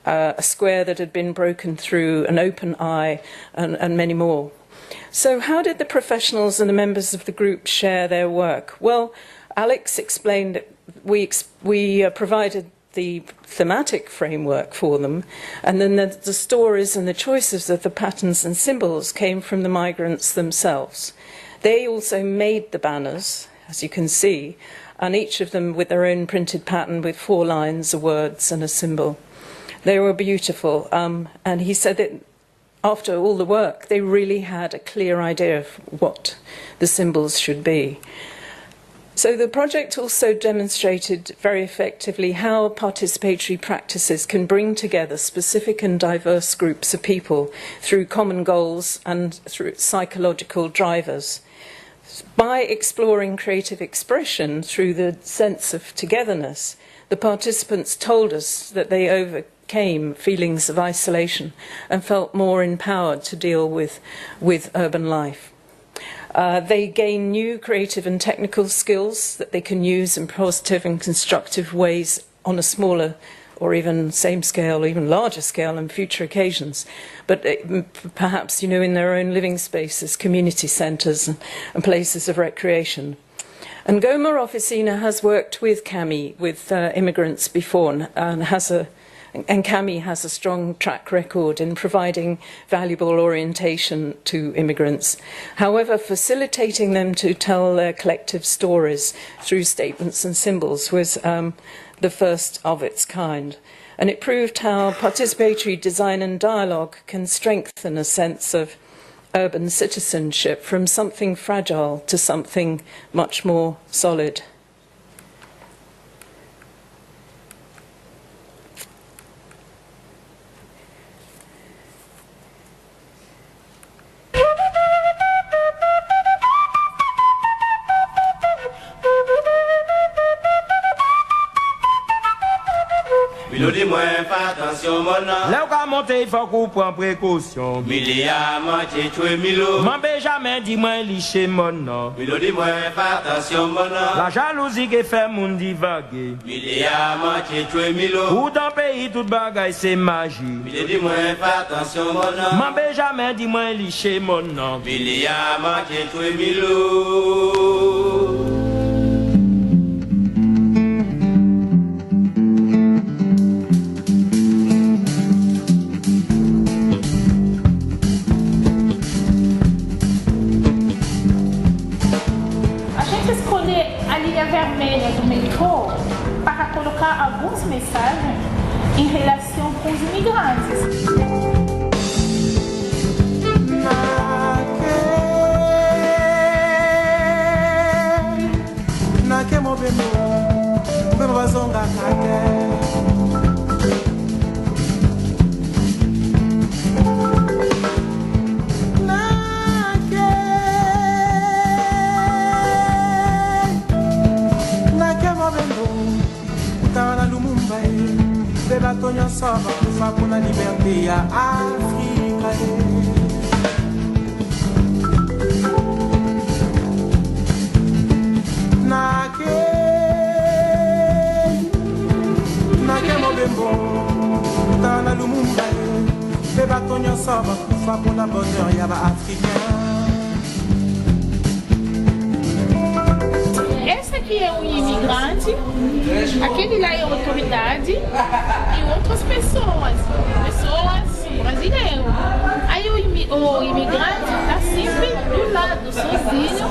a square that had been broken through, an open eye, and many more. So how did the professionals and the members of the group share their work? Well, Alex explained that we provided the thematic framework for them, and then the stories and the choices of the patterns and symbols came from the migrants themselves. They also made the banners, as you can see, and each of them with their own printed pattern with 4 lines, a words and a symbol. They were beautiful, and he said that after all the work, they really had a clear idea of what the symbols should be. So the project also demonstrated very effectively how participatory practices can bring together specific and diverse groups of people through common goals and through psychological drivers. By exploring creative expression through the sense of togetherness, the participants told us that they overcame feelings of isolation and felt more empowered to deal with urban life. They gain new creative and technical skills that they can use in positive and constructive ways on a smaller or even same scale or even larger scale on future occasions. But perhaps, in their own living spaces, community centres and places of recreation. And Goma Officina has worked with CAMI, with immigrants before, and CAMI has a strong track record in providing valuable orientation to immigrants. However, facilitating them to tell their collective stories through statements and symbols was the first of its kind. And it proved how participatory design and dialogue can strengthen a sense of urban citizenship from something fragile to something much more solid. Là où qu'a monté, il faut qu'on prenne précaution. Milliard, tu milo. M'en jamais dit moi liché mon nom. Milo dit moi fais attention mon nom. La jalousie qui fait mon divaguer. Milliard, tu milo. Ou dans pays toute bagaille c'est magie. Milo dit moi fais attention mon nom. M'en jamais dit moi liché mon nom. Milliard, tu milo. Vermelha do metrô para colocar algumas mensagens em relação com os imigrantes. Tonya saba kufa kuna liberté ya Afrika. Na mobembo tana lumumba be bato nyonso bakufa mpona bonheur ya baafricain. Esse aqui é um imigrante, aquele lá é a autoridade e outras pessoas brasileiras. Aí o imigrante está sempre do lado, sozinho,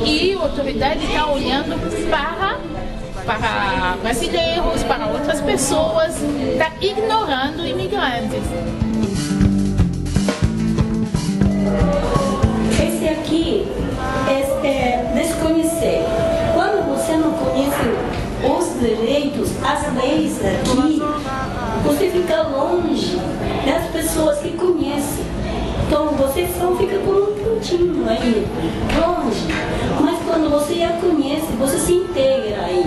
e a autoridade está olhando para brasileiros, para outras pessoas, está ignorando imigrantes. Esse aqui é desconhecer. Quando você não conhece os direitos, as leis aqui, você fica longe das pessoas que conhecem. Então você só fica com um pontinho aí, longe. Mas quando você já conhece, você se integra aí.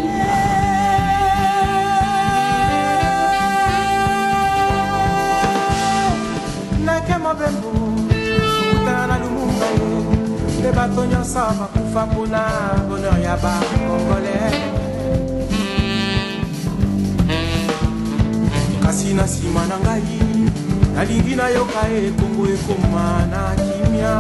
Le bato nyonso bakufa mpona bonheur ya bacongolais. Kasi na nsima na ngai nalingi nayoka ekongo ekoma na kimia.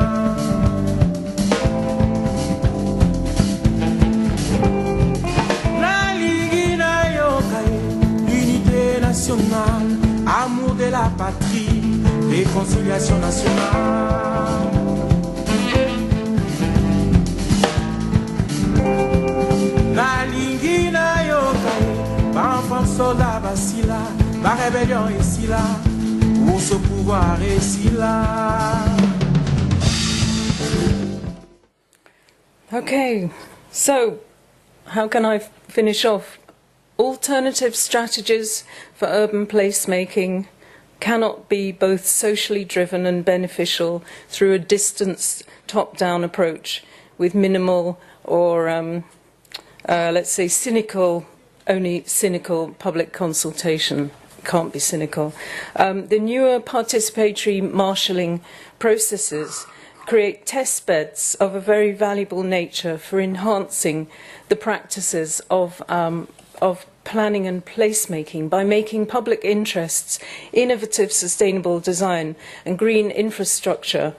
Nalingi nayoka l'unité nationale, amour de la patrie, réconciliation nationale. Nalingi nayoka enfant soldat basila, ba rébellion ici là, pour ce pouvoir ici là. Okay, so how can I finish off? Alternative strategies for urban placemaking cannot be both socially driven and beneficial through a distanced top-down approach with minimal or let's say only cynical public consultation. Can't be cynical. The newer participatory marshalling processes create test beds of a very valuable nature for enhancing the practices of planning and placemaking by making public interests, innovative sustainable design and green infrastructure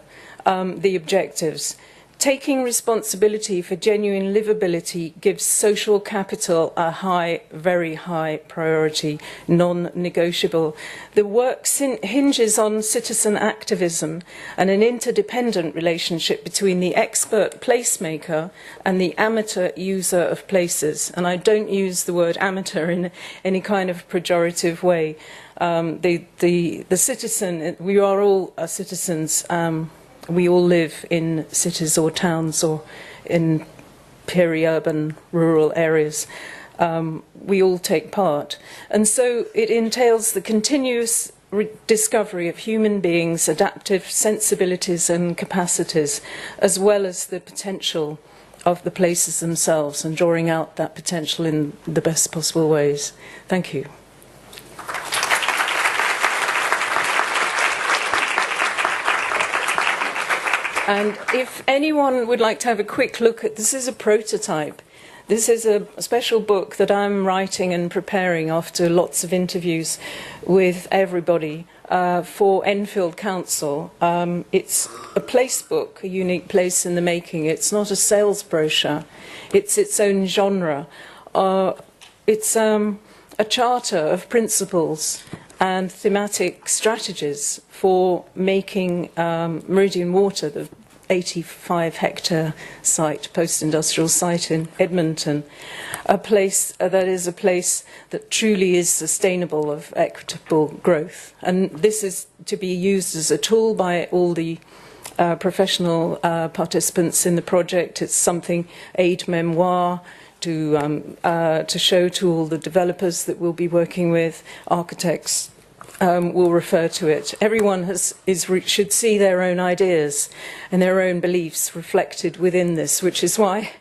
the objectives. Taking responsibility for genuine livability gives social capital a high, very high priority, non-negotiable. The work hinges on citizen activism and an interdependent relationship between the expert placemaker and the amateur user of places. And I don't use the word amateur in any kind of pejorative way. The citizen, we are all citizens. We all live in cities or towns or in peri-urban rural areas. We all take part. And so it entails the continuous discovery of human beings' adaptive sensibilities and capacities, as well as the potential of the places themselves and drawing out that potential in the best possible ways. Thank you. And if anyone would like to have a quick look at, this is a prototype. This is a special book that I'm writing and preparing after lots of interviews with everybody for Enfield Council. It's a place book, a unique place in the making. It's not a sales brochure. It's its own genre. It's a charter of principles and thematic strategies for making Meridian Water, the 85-hectare site, post-industrial site in Edmonton, a place that is a place that truly is sustainable of equitable growth. And this is to be used as a tool by all the professional participants in the project. It's something aid memoir to show to all the developers that we'll be working with, architects. Will refer to it. Everyone should see their own ideas and their own beliefs reflected within this, which is why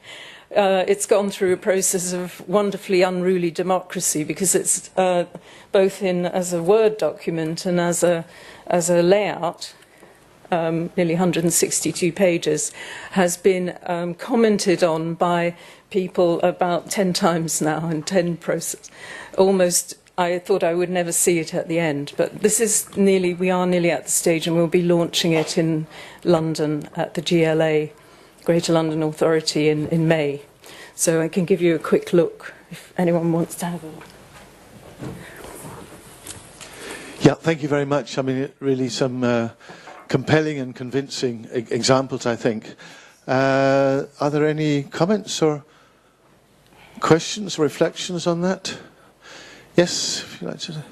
it's gone through a process of wonderfully unruly democracy, because it's both as a Word document and as a layout. Nearly 162 pages, has been commented on by people about 10 times now in 10 process, almost I thought I would never see it at the end, but we are nearly at the stage, and we'll be launching it in London at the GLA, Greater London Authority, in May. So I can give you a quick look if anyone wants to have a look. Yeah, thank you very much. I mean, really some compelling and convincing examples, I think. Are there any comments or questions or reflections on that? Yes, if you'd like to.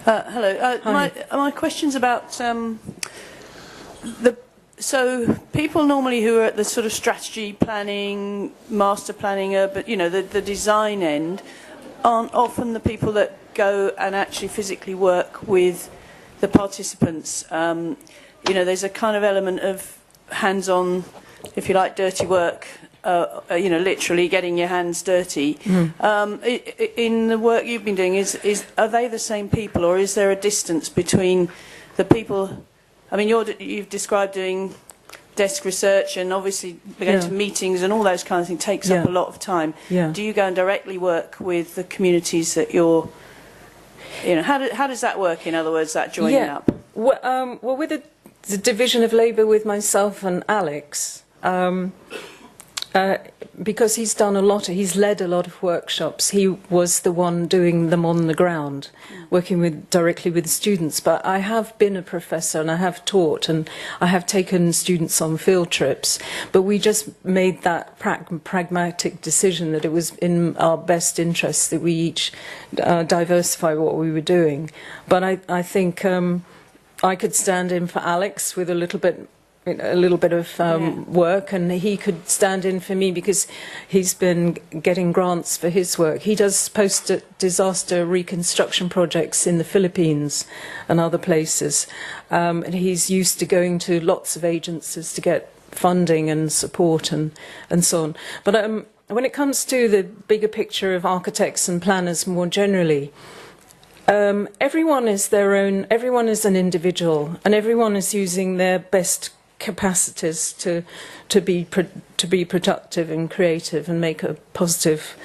Hello. My question's about so people normally who are at the sort of strategy planning, master planning, but you know the design end, aren't often the people that go and actually physically work with the participants. You know, there's a kind of element of hands-on, if you like, dirty work. You know, literally getting your hands dirty. In the work you've been doing, are they the same people, or is there a distance between the people? I mean, you've described doing desk research, and obviously going to meetings and all those kinds of things takes up a lot of time. Do you go and directly work with the communities that you're? You know, how does that work? In other words, that joining up. Well, with the division of labour with myself and Alex. Because he's led a lot of workshops. He was the one doing them on the ground, working directly with students. But I have been a professor and I have taught and I have taken students on field trips. But we just made that pragmatic decision that it was in our best interest that we each diversify what we were doing. But I think I could stand in for Alex with a little bit of work, and he could stand in for me because he's been getting grants for his work. He does post-disaster reconstruction projects in the Philippines and other places, and he's used to going to lots of agencies to get funding and support and so on. But when it comes to the bigger picture of architects and planners more generally, everyone is an individual, and everyone is using their best capacities to be productive and creative and make a positive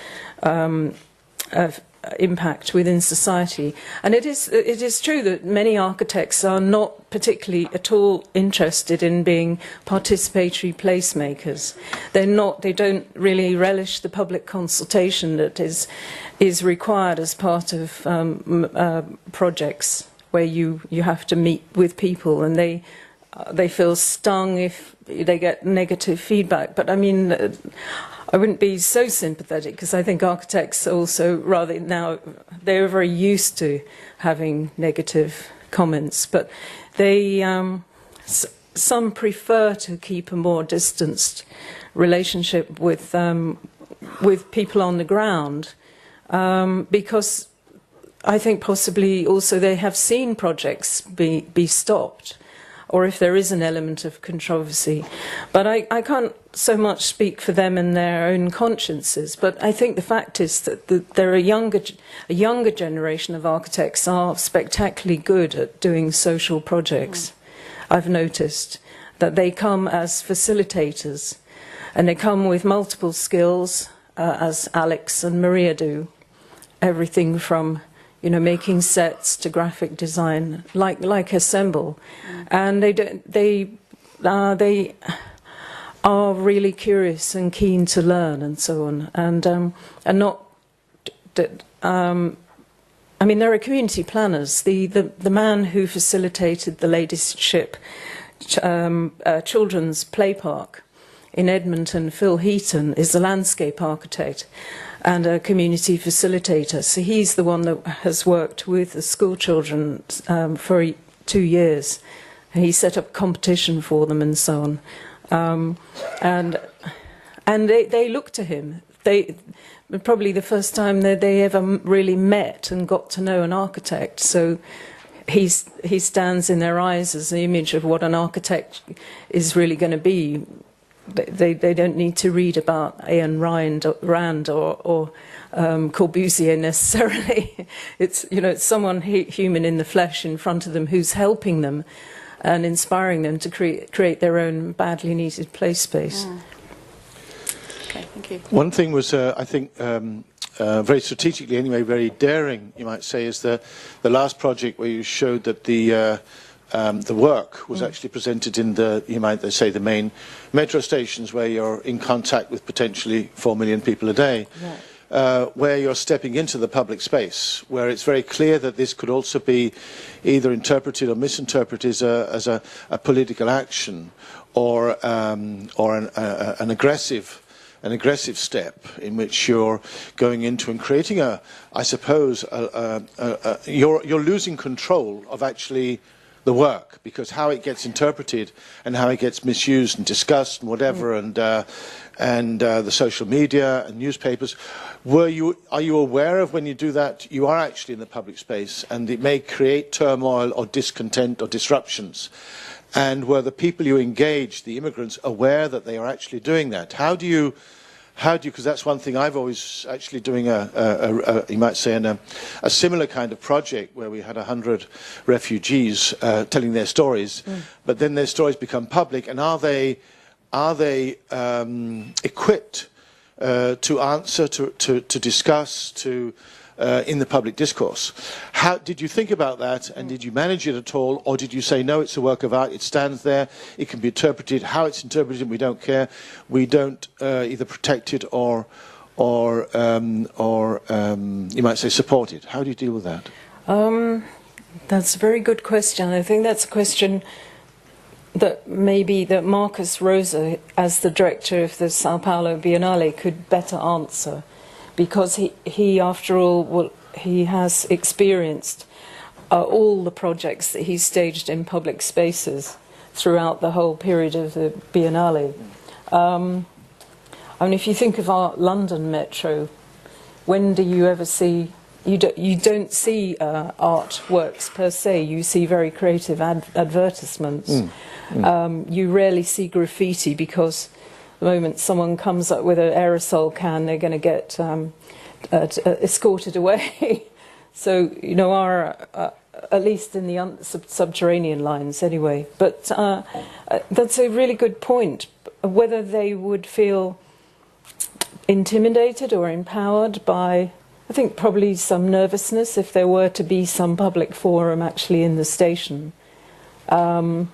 impact within society. And it is true that many architects are not particularly at all interested in being participatory placemakers. They don't really relish the public consultation that is required as part of projects where you have to meet with people, and they feel stung if they get negative feedback. But I mean, I wouldn't be so sympathetic, because I think architects also they're very used to having negative comments, but some prefer to keep a more distanced relationship with people on the ground, because I think possibly also they have seen projects be stopped, or if there is an element of controversy. But I can't so much speak for them and their own consciences, but I think the fact is that there are a younger generation of architects are spectacularly good at doing social projects. I've noticed that they come as facilitators, and they come with multiple skills, as Alex and Maria do, everything from making sets to graphic design, like Assemble, and they are really curious and keen to learn and so on, and not. I mean, there are community planners. The man who facilitated the Ladyship children's play park in Edmonton, Phil Heaton, is a landscape architect and a community facilitator. So he's the one that has worked with the school children for 2 years. And he set up competition for them and so on. And they look to him. Probably the first time that they ever really met and got to know an architect. So he stands in their eyes as the image of what an architect is really going to be. They don't need to read about Ayn Rand or Corbusier necessarily. It's someone human in the flesh in front of them who's helping them, and inspiring them to create their own badly needed play space. Okay, thank you. One thing was, I think, very strategically anyway, very daring, you might say, is the last project where you showed that the work was actually presented in the, you might say, the main metro stations where you're in contact with potentially 4 million people a day. Right. Where you're stepping into the public space, where it's very clear that this could also be either interpreted or misinterpreted as a political action or an aggressive step in which you're going into and creating I suppose, you're losing control of actually the work, because how it gets interpreted and how it gets misused and discussed and whatever, and the social media and newspapers. Are you aware of when you do that, you are actually in the public space and it may create turmoil or discontent or disruptions? And were the people you engage, the immigrants, aware that they are actually doing that? How do you, because that's one thing I've always actually doing you might say a similar kind of project where we had 100 refugees telling their stories, but then their stories become public, and are they equipped to answer, to discuss, in the public discourse? How did you think about that, and did you manage it at all, or did you say no, it's a work of art, it stands there, it can be interpreted, how it's interpreted we don't care, we don't either protect it or you might say support it? How do you deal with that? That's a very good question. I think that's a question that maybe that Marcus Rosa, as the director of the Sao Paulo Biennale, could better answer, because he after all, he has experienced all the projects that he staged in public spaces throughout the whole period of the Biennale. I mean, if you think of our London Metro, when do you ever see... You don't see artworks per se, you see very creative advertisements. You rarely see graffiti, because the moment someone comes up with an aerosol can, they're going to get escorted away. So, you know, at least in the subterranean lines anyway. But that's a really good point. Whether they would feel intimidated or empowered by... I think probably some nervousness if there were to be some public forum actually in the station. I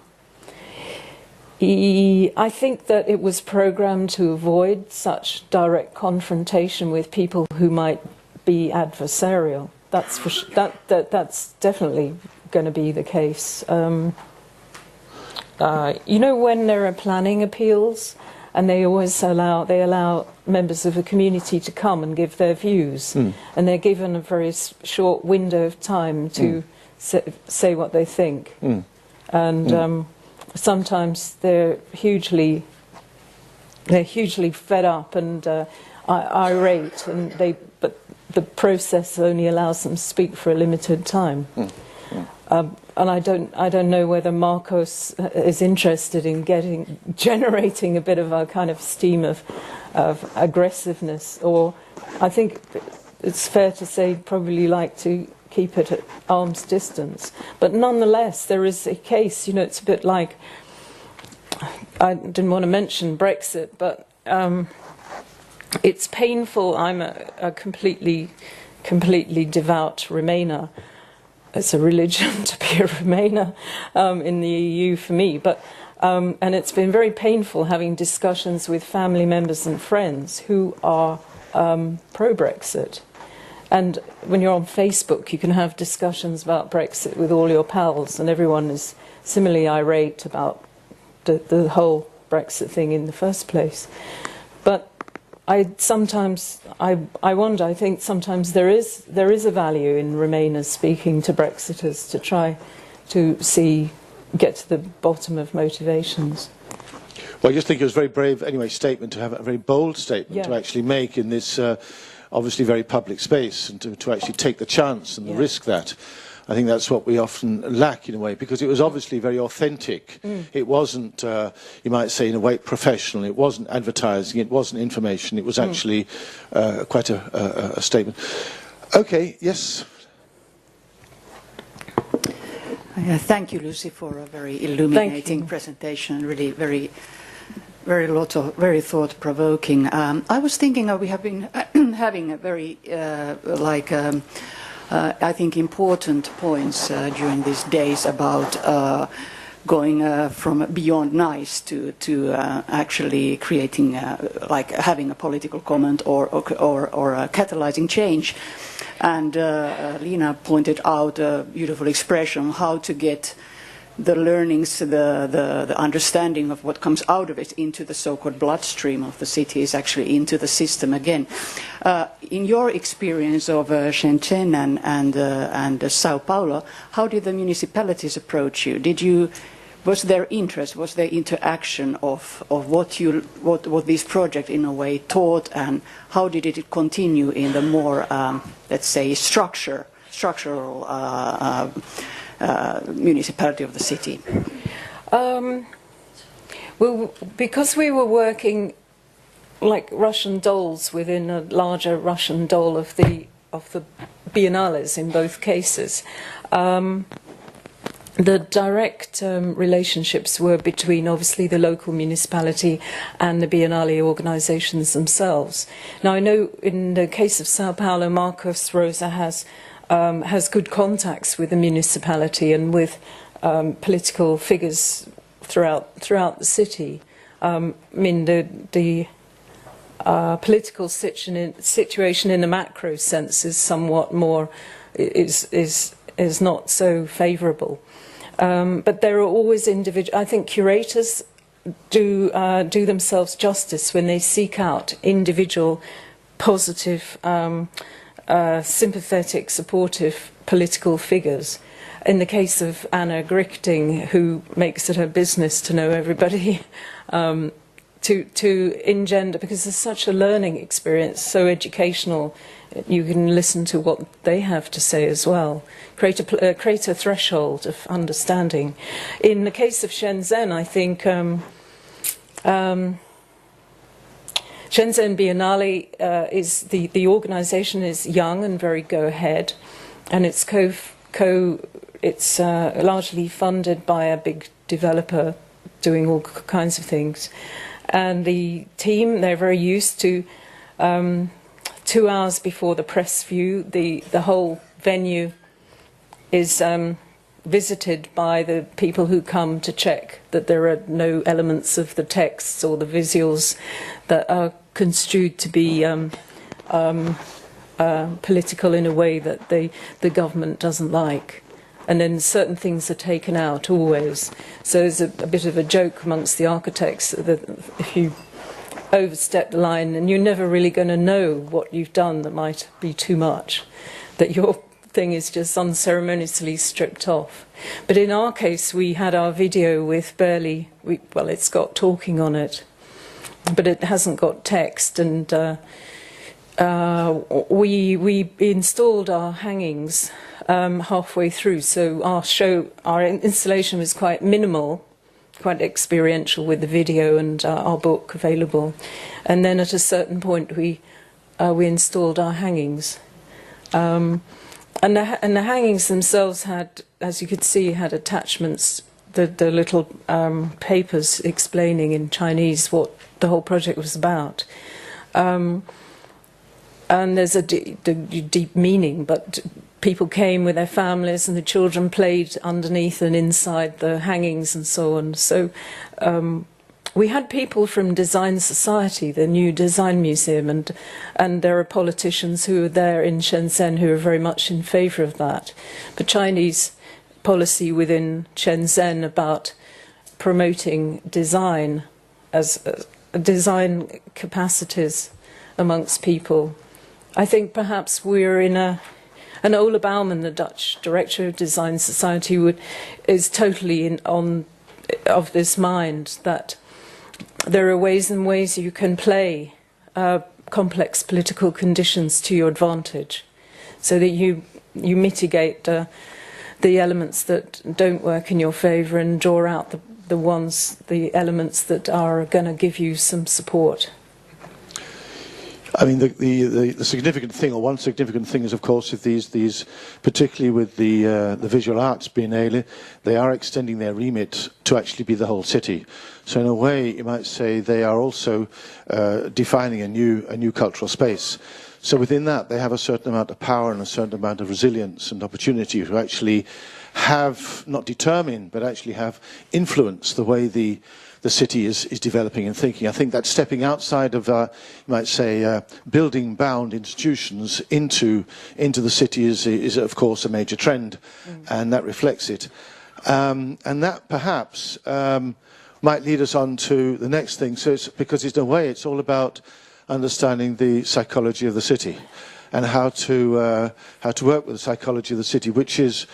think that it was programmed to avoid such direct confrontation with people who might be adversarial. That's for that's definitely going to be the case. You know, when there are planning appeals, and they always allow members of the community to come and give their views, and they're given a very short window of time to say what they think, and sometimes they're hugely fed up and irate, and but the process only allows them to speak for a limited time. And I don't know whether Marcos is interested in generating a bit of a kind of steam of aggressiveness, or I think it's fair to say probably like to keep it at arm's distance. But nonetheless, there is a case, you know, it's a bit like, I didn't want to mention Brexit, but it's painful. I'm a completely devout Remainer. It's a religion to be a Remainer in the EU for me, but and it's been very painful having discussions with family members and friends who are pro-Brexit. And when you're on Facebook, you can have discussions about Brexit with all your pals, and everyone is similarly irate about the whole Brexit thing in the first place. But I wonder, I think sometimes there is a value in Remainers speaking to Brexiters to try to get to the bottom of motivations. Well, I just think it was a very brave, anyway, statement to have, a very bold statement to actually make in this obviously very public space, and to actually take the chance and the risk that. I think that's what we often lack in a way, because it was obviously very authentic. It wasn't, you might say, in a way, professional. It wasn't advertising. It wasn't information. It was actually quite a statement. Okay, yes. Thank you, Lucy, for a very illuminating presentation. Really, very thought-provoking. I was thinking we have been having a very, I think, important points during these days about going from beyond nice to actually creating, having a political comment or catalyzing change. And Lina pointed out a beautiful expression, how to get the learnings, the understanding of what comes out of it into the so-called bloodstream of the cities, actually into the system again. In your experience of Shenzhen and Sao Paulo, how did the municipalities approach you? Was there interest, was there interaction of what this project in a way taught, and how did it continue in the more, let's say, structural municipality of the city? Well, because we were working like Russian dolls within a larger Russian doll of the biennales in both cases, the direct relationships were between, obviously, the local municipality and the Biennale organisations themselves. Now, I know in the case of Sao Paulo, Marcos Rosa has good contacts with the municipality and with political figures throughout the city. I mean, the political situation in the macro sense is somewhat more is not so favourable. But there are always individual. I think curators do themselves justice when they seek out individual, positive, sympathetic, supportive political figures. In the case of Anna Grichting, who makes it her business to know everybody, to engender, because there's such a learning experience, so educational. You can listen to what they have to say as well. Create a threshold of understanding. In the case of Shenzhen, I think Shenzhen Biennale is the organisation is young and very go ahead, and it's largely funded by a big developer doing all kinds of things, and the team, they're very used to. 2 hours before the press view, the whole venue is visited by the people who come to check that there are no elements of the texts or the visuals that are construed to be political in a way that the government doesn't like. And then certain things are taken out always. So there's a bit of a joke amongst the architects that if you overstep the line, and you're never really going to know what you've done that might be too much, that your thing is just unceremoniously stripped off. But in our case, we had our video with barely, well, it's got talking on it, but it hasn't got text, and we installed our hangings halfway through, so our installation was quite minimal, quite experiential with the video and our book available. And then at a certain point we installed our hangings. And the hangings themselves had, as you could see, had attachments, the little papers explaining in Chinese what the whole project was about. And there's a deep meaning, but people came with their families and the children played underneath and inside the hangings and so on. So we had people from Design Society, the new design museum, and there are politicians who are there in Shenzhen who are very much in favour of that. But Chinese policy within Shenzhen about promoting design as design capacities amongst people. I think perhaps we're in and Ola Baumann, the Dutch director of Design Society, is totally of this mind that there are ways and ways you can play complex political conditions to your advantage, so that you mitigate the elements that don't work in your favour and draw out the elements that are going to give you some support. I mean, the significant thing, or one significant thing, is of course if these particularly with the visual arts biennale, they are extending their remit to actually be the whole city. So in a way, you might say they are also defining a new cultural space. So within that, they have a certain amount of power and a certain amount of resilience and opportunity to actually have, not determine, but actually have influence the way the city is developing and thinking. I think that stepping outside of, you might say, building-bound institutions into the city is of course a major trend, and that reflects it. And that perhaps might lead us on to the next thing. So because in a way it's all about understanding the psychology of the city and how to work with the psychology of the city, which is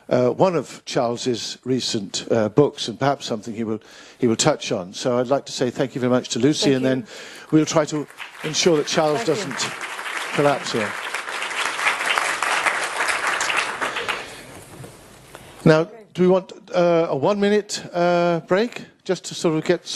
one of Charles's recent books, and perhaps something he will touch on. So I'd like to say thank you very much to Lucy, and then we'll try to ensure that Charles doesn't collapse here. Now, do we want a 1 minute break just to sort of get